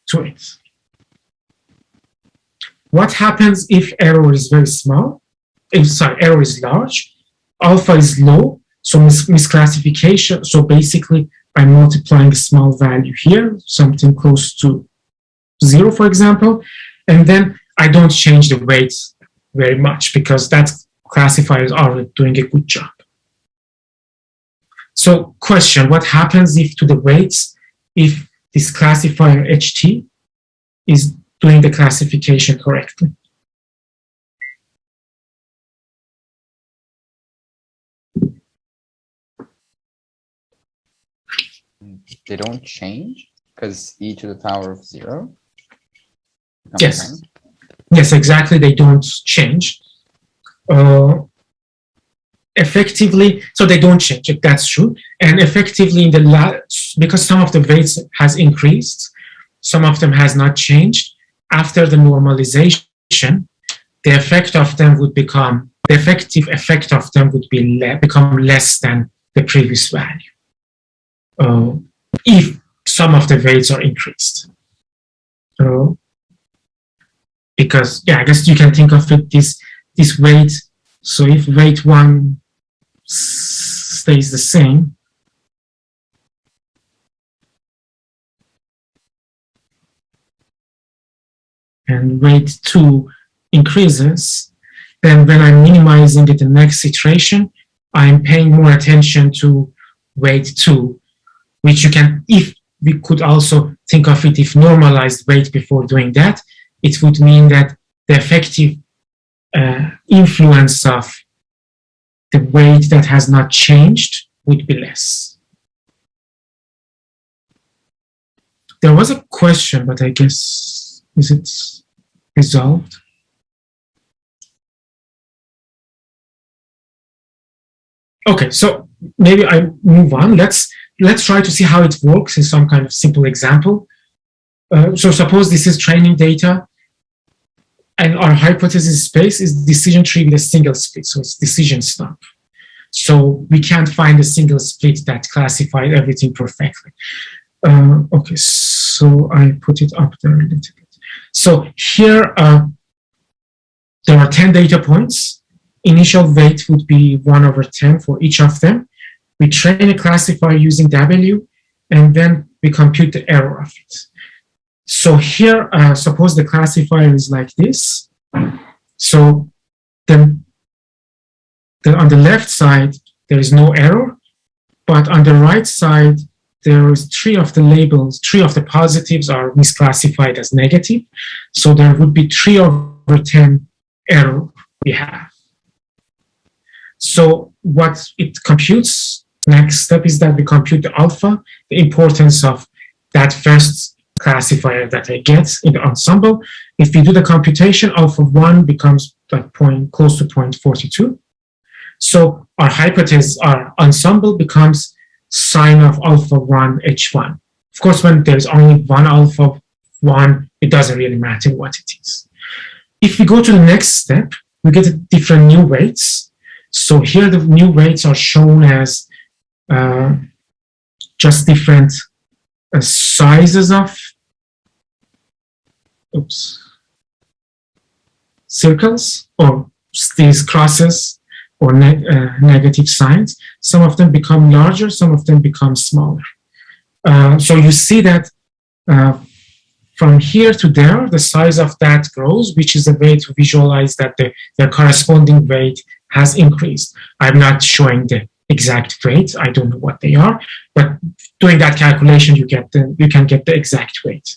to it. What happens if error is very small? Error is large, alpha is low, so misclassification. So basically, I'm multiplying a small value here, something close to 0, for example, and then I don't change the weight very much because that classifier is already doing a good job. So question, what happens if to the weights, if this classifier HT is doing the classification correctly? They don't change because e to the power of 0? Yes. Yes, exactly. They don't change. Effectively, so they don't change. That's true. And effectively, in the because some of the weights has increased, some of them has not changed. After the normalization, the effect of them would become, the effective effect of them would be become less than the previous value. If some of the weights are increased. Because, yeah, I guess you can think of it this weight. So if weight 1 stays the same, and weight 2 increases, then when I'm minimizing it the next iteration, I'm paying more attention to weight 2, which you can, if we could also think of it, if normalized weight before doing that, it would mean that the effective influence of the weight that has not changed would be less. There was a question, but I guess, is it resolved? Okay, so maybe I move on. Let's try to see how it works in some kind of simple example. So suppose this is training data, and our hypothesis space is decision tree with a single split, so it's decision stop. So we can't find a single split that classified everything perfectly. Okay, so I put it up there a little bit. So here, there are 10 data points. Initial weight would be 1/10 for each of them. We train a classifier using W, and then we compute the error of it. So here, suppose the classifier is like this. So then on the left side, there is no error, but on the right side, there is 3 of the labels, 3 of the positives are misclassified as negative. So there would be 3/10 error we have. So what it computes, next step is that we compute the alpha, the importance of that first classifier that I get in the ensemble. If we do the computation, alpha 1 becomes like close to 0.42. So our hypothesis, our ensemble becomes sine of alpha 1 H1. Of course, when there's only one alpha 1, it doesn't really matter what it is. If we go to the next step, we get different new weights. So here the new weights are shown as just different sizes of circles, or these crosses, or negative signs. Some of them become larger, some of them become smaller. So you see that from here to there, the size of that grows, which is a way to visualize that the corresponding weight has increased. I'm not showing the exact weights. I don't know what they are, but doing that calculation, you can get the exact weight.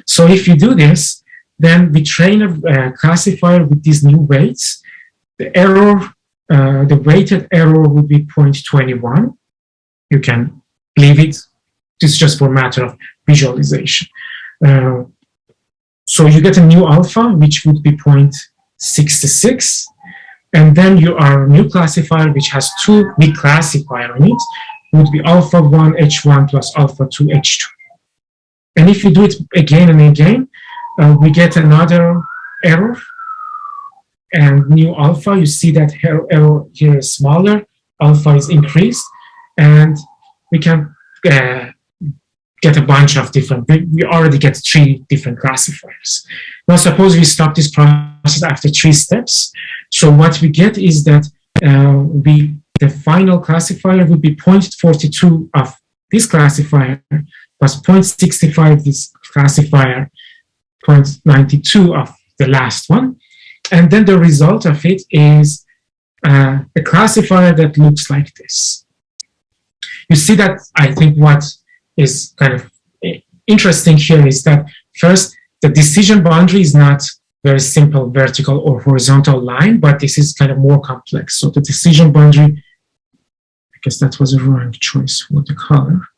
So if you do this, then we train a classifier with these new weights. The error, the weighted error would be 0.21. You can leave it. This is just for matter of visualization. So you get a new alpha, which would be 0.66. And then our new classifier, which has 2 weak classifier on it, would be alpha 1 H1 plus alpha 2 H2. And if you do it again and again, we get another error and new alpha. You see that error here is smaller, alpha is increased, and we can get a bunch of different, we already get 3 different classifiers. Now suppose we stop this process after 3 steps. So what we get is that the final classifier would be 0.42 of this classifier plus 0.65 this classifier, 0.92 of the last one. And then the result of it is a classifier that looks like this. You see that I think what is kind of interesting here is that first, the decision boundary is not very simple vertical or horizontal line, but this is kind of more complex. So the decision boundary, I guess that was a wrong choice for the color.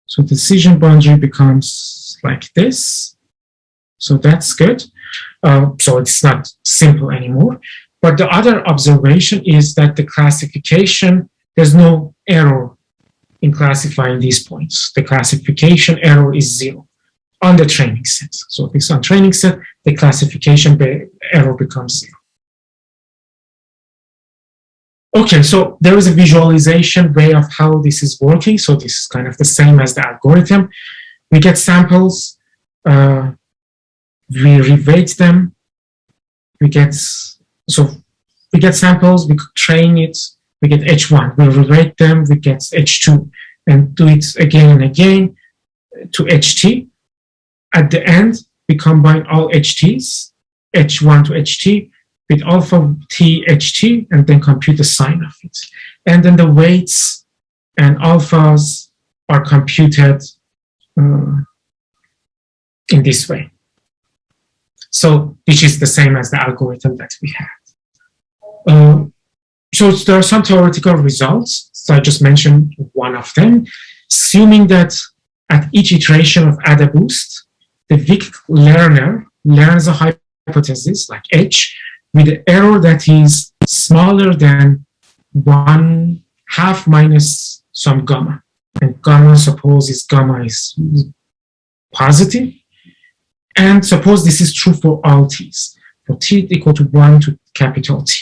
So decision boundary becomes like this. So that's good. So it's not simple anymore. But the other observation is that the classification, there's no error in classifying these points. The classification error is 0 on the training set. So if it's on training set, the classification error becomes 0. Okay, so there is a visualization way of how this is working. So this is kind of the same as the algorithm. We get samples, we reweight them, we get samples, we train it, we get H1, we reweight them, we get H2, and do it again and again to HT. At the end, we combine all HTs, H1 to HT, with alpha T HT, and then compute the sign of it. And then the weights and alphas are computed in this way. So, which is the same as the algorithm that we had. So there are some theoretical results. So I just mentioned one of them. Assuming that at each iteration of Adaboost, the weak learner learns a hypothesis like H with an error that is smaller than 1/2 minus some gamma. And gamma, suppose gamma is positive. And suppose this is true for all t's. For t equal to 1 to capital T.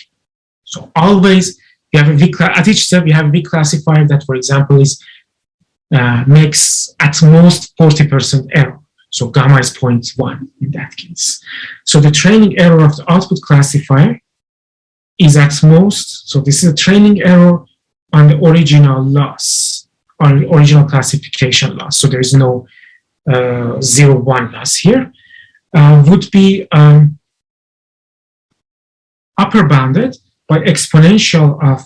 So always we have a weak, at each step we have a weak classifier that, for example, is makes at most 40% error. So gamma is 0.1 in that case. So the training error of the output classifier is at most, so this is a training error on the original loss, on the original classification loss. So there is no 0-1 loss here. Would be upper bounded by exponential of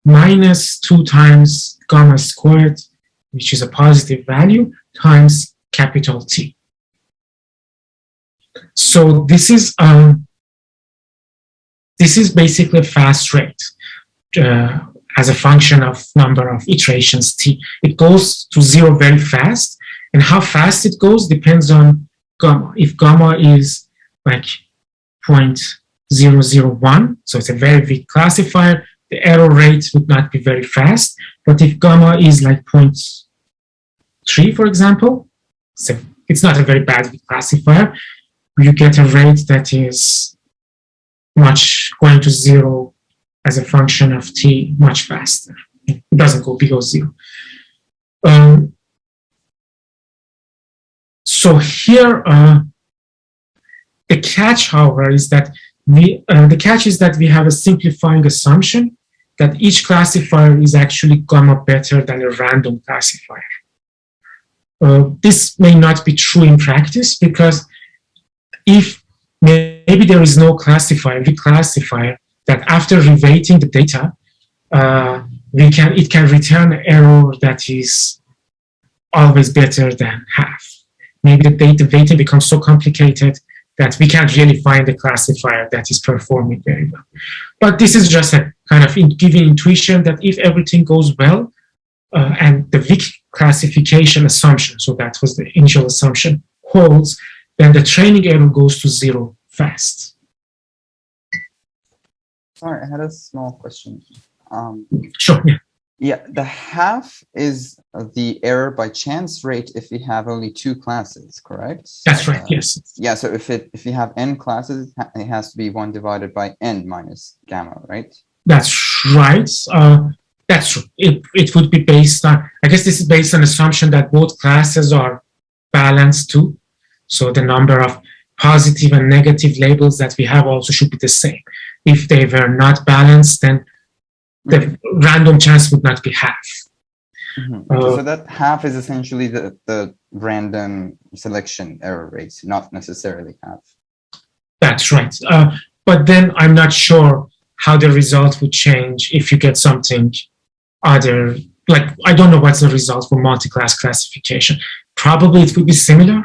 -2 times gamma squared, which is a positive value, times capital T. So this is basically a fast rate as a function of number of iterations T. It goes to 0 very fast, and how fast it goes depends on gamma. If gamma is like 0.001, so it's a very weak classifier, the error rate would not be very fast. But if gamma is like 0.3, for example, so it's not a very bad classifier, you get a rate that is much going to 0 as a function of T much faster. It doesn't go below 0. So here, the catch, however, is that we have a simplifying assumption that each classifier is actually gamma better than a random classifier. This may not be true in practice, because if maybe there is no classifier, reclassifier, that after reweighting the data, it can return an error that is always better than half. Maybe the data weighting becomes so complicated that we can't really find a classifier that is performing very well. But this is just a kind of giving intuition that if everything goes well, and the weak classification assumption, so that was the initial assumption, holds, then the training error goes to 0 fast. Sorry, I had a small question. Sure, yeah. Yeah, the half is the error by chance rate if we have only 2 classes, correct? That's right, yes. Yeah, so if you have n classes, it has to be 1 divided by n minus gamma, right? That's right. That's true. It would be based on, I guess this is based on assumption that both classes are balanced too. So the number of positive and negative labels that we have also should be the same. If they were not balanced, then the random chance would not be half. So that half is essentially the random selection error rate, not necessarily half. That's right. But then I'm not sure how the result would change if you get something other, like, I don't know what's the result for multi-class classification. Probably it would be similar,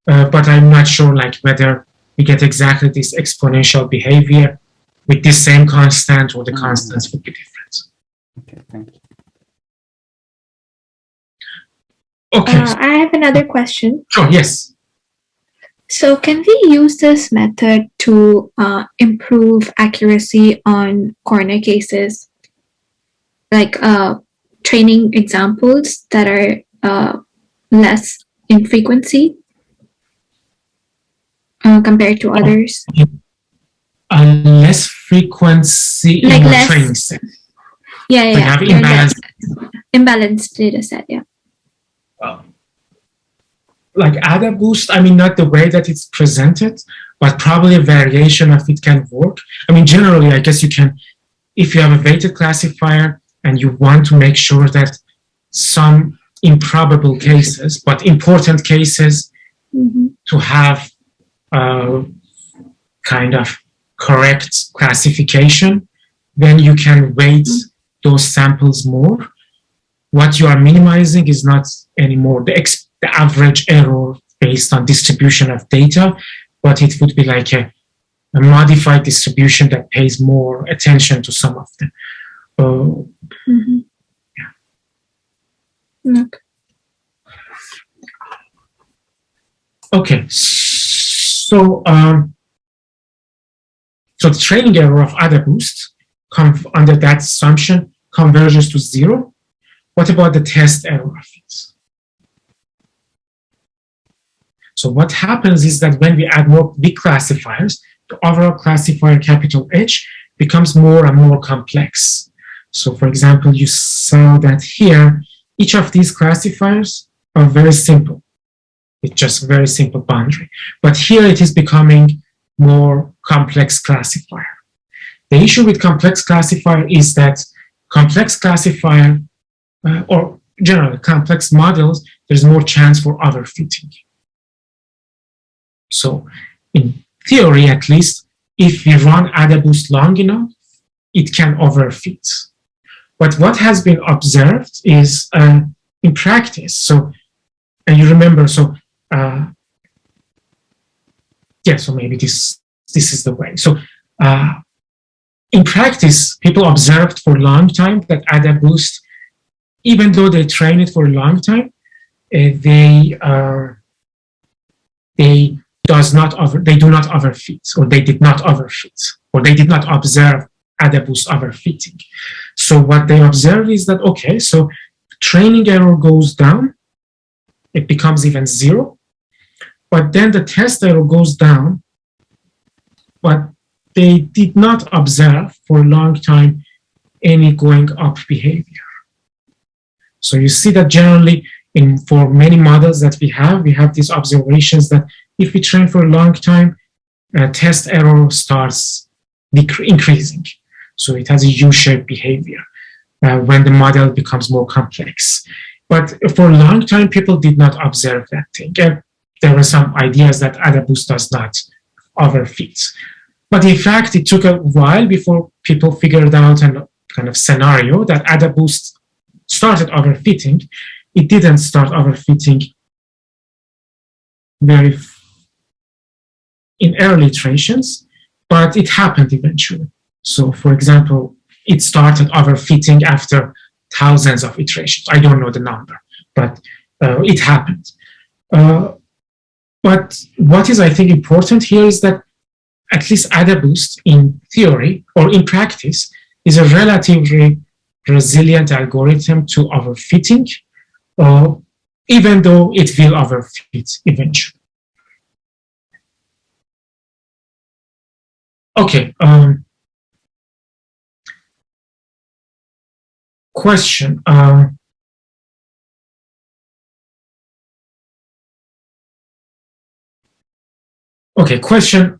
but I'm not sure like whether we get exactly this exponential behavior with this same constant or the constants would be different. Okay, thank you. Okay. I have another question. Oh, yes. So can we use this method to improve accuracy on corner cases? Like training examples that are less in frequency compared to others? Less frequency like in your less, training set. Yeah, like have imbalanced data set, yeah. Like Adaboost, I mean, not the way that it's presented, but probably a variation of it can work. I mean, generally, I guess you can, if you have a weighted classifier and you want to make sure that some improbable cases, but important cases to have kind of correct classification, then you can weight those samples more. What you are minimizing is not anymore the average error based on distribution of data, but it would be like a modified distribution that pays more attention to some of them. Yeah. Okay, so so the training error of Adaboost under that assumption converges to 0. What about the test error of it? So what happens is that when we add more big classifiers, the overall classifier capital H becomes more and more complex. So for example, you saw that here, each of these classifiers are very simple. It's just a very simple boundary. But here it is becoming more complex classifier. The issue with complex classifier is that complex classifier or generally complex models, there's more chance for overfitting. So in theory, at least, if we run Adaboost long enough, it can overfit. But what has been observed is in practice, so, and you remember, so, yeah, so maybe this is the way. So in practice, people observed for a long time that Adaboost, even though they train it for a long time, they do not overfit, or they did not overfit, or they did not observe Adaboost overfitting. So what they observe is that, okay, so training error goes down, it becomes even 0, but then the test error goes down, but they did not observe for a long time any going up behavior. So you see that generally for many models that we have these observations that if we train for a long time, test error starts increasing. So it has a U-shaped behavior when the model becomes more complex. But for a long time, people did not observe that thing. And there were some ideas that Adaboost does not overfit. But in fact, it took a while before people figured out a kind of scenario that Adaboost started overfitting. It didn't start overfitting in early iterations, but it happened eventually. So for example, it started overfitting after thousands of iterations. I don't know the number, but it happened. But what is, I think, important here is that at least Adaboost in theory or in practice is a relatively resilient algorithm to overfitting, even though it will overfit eventually. Okay. question. Okay, question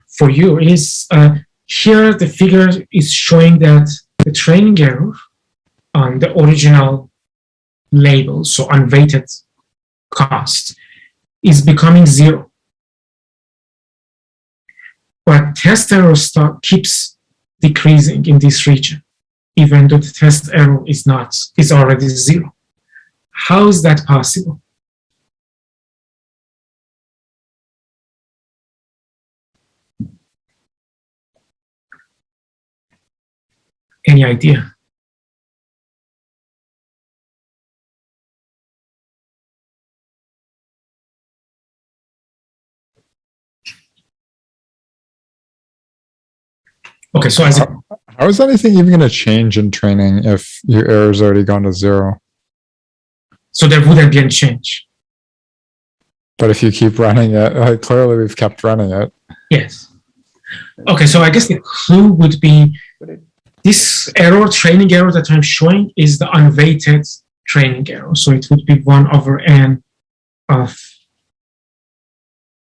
for you is, here the figure is showing that the training error on the original label, so unweighted cost, is becoming 0. But test error keeps decreasing in this region, even though the test error is already 0. How is that possible? Any idea? Okay, so how is anything even going to change in training if your error's already gone to 0? So there wouldn't be any change. But if you keep running it, clearly we've kept running it. Yes. Okay, so I guess the clue would be this error, training error that I'm showing, is the unweighted training error. So it would be 1/n of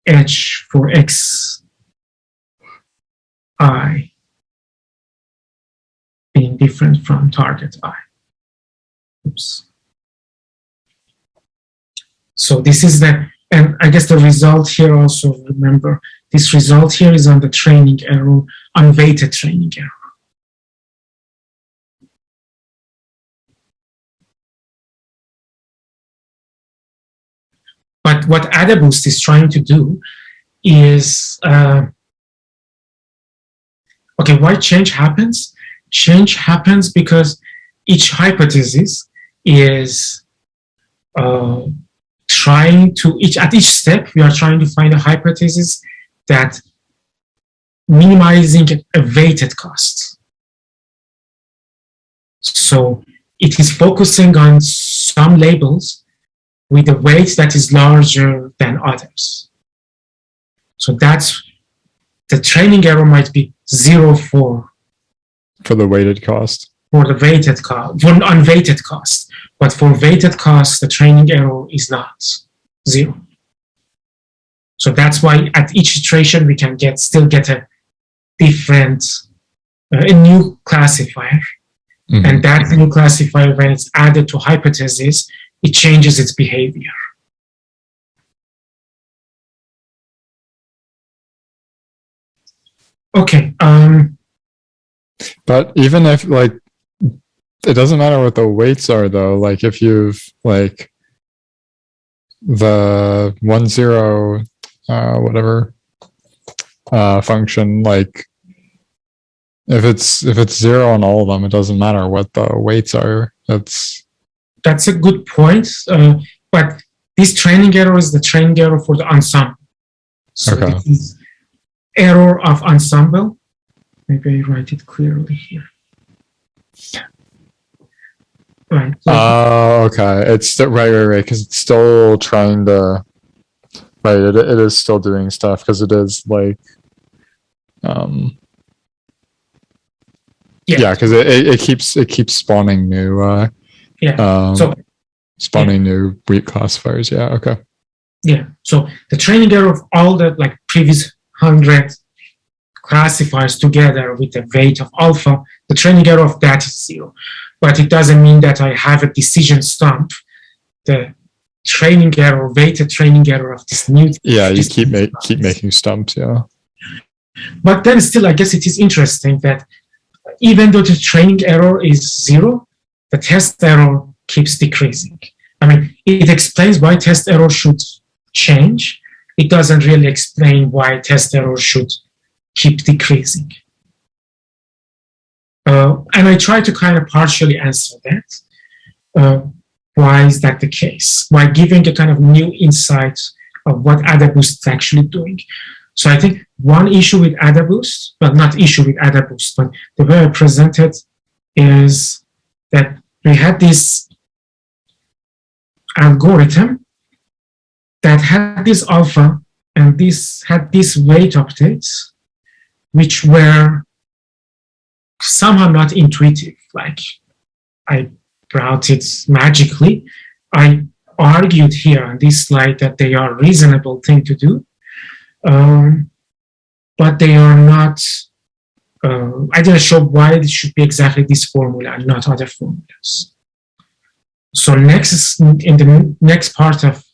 h for x I being different from target I. Oops. So this is and I guess the result here also, remember, this result here is on the training error, unweighted training error. But what Adaboost is trying to do is, okay, why change happens? Change happens because each hypothesis is at each step, we are trying to find a hypothesis that minimizing a weighted cost. So it is focusing on some labels with a weight that is larger than others. So that's, the training error might be 0 for the weighted cost. For the weighted cost, for unweighted cost. But for weighted cost, the training error is not 0. So that's why at each iteration we can still get a different, a new classifier. Mm-hmm. And that new classifier, when it's added to hypothesis, it changes its behavior. Okay. But even if, like, it doesn't matter what the weights are, though. Like, if you've, like, the 1-0 whatever function, like, if it's 0 on all of them, it doesn't matter what the weights are. That's a good point. But this training error is the training error for the ensemble. So okay. This is error of ensemble. Maybe I write it clearly here. Right. Oh, okay. It's right. Because it's still trying to. Right. It is still doing stuff because it is like. Yeah. Because it keeps spawning new. Spawning new weak classifiers. Yeah. Okay. Yeah. So the training error of all the like previous 100 classifiers together with the weight of alpha, the training error of that is 0. But it doesn't mean that I have a decision stump. The training error, weighted training error of this new. Yeah, you keep making stumps. Yeah. But then still, I guess it is interesting that even though the training error is 0, the test error keeps decreasing. I mean, it explains why test error should change. It doesn't really explain why test error should keep decreasing. And I try to kind of partially answer that. Why is that the case? By giving a kind of new insight of what Adaboost is actually doing. So I think one issue with Adaboost, well, not issue with Adaboost, but the way I present it is that we had this algorithm that had this alpha and this had these weight updates, which were somehow not intuitive. Like I brought it magically. I argued here on this slide that they are reasonable thing to do, but they are not. I didn't show why it should be exactly this formula and not other formulas. So next, in the next part of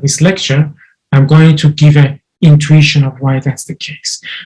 this lecture, I'm going to give an intuition of why that's the case.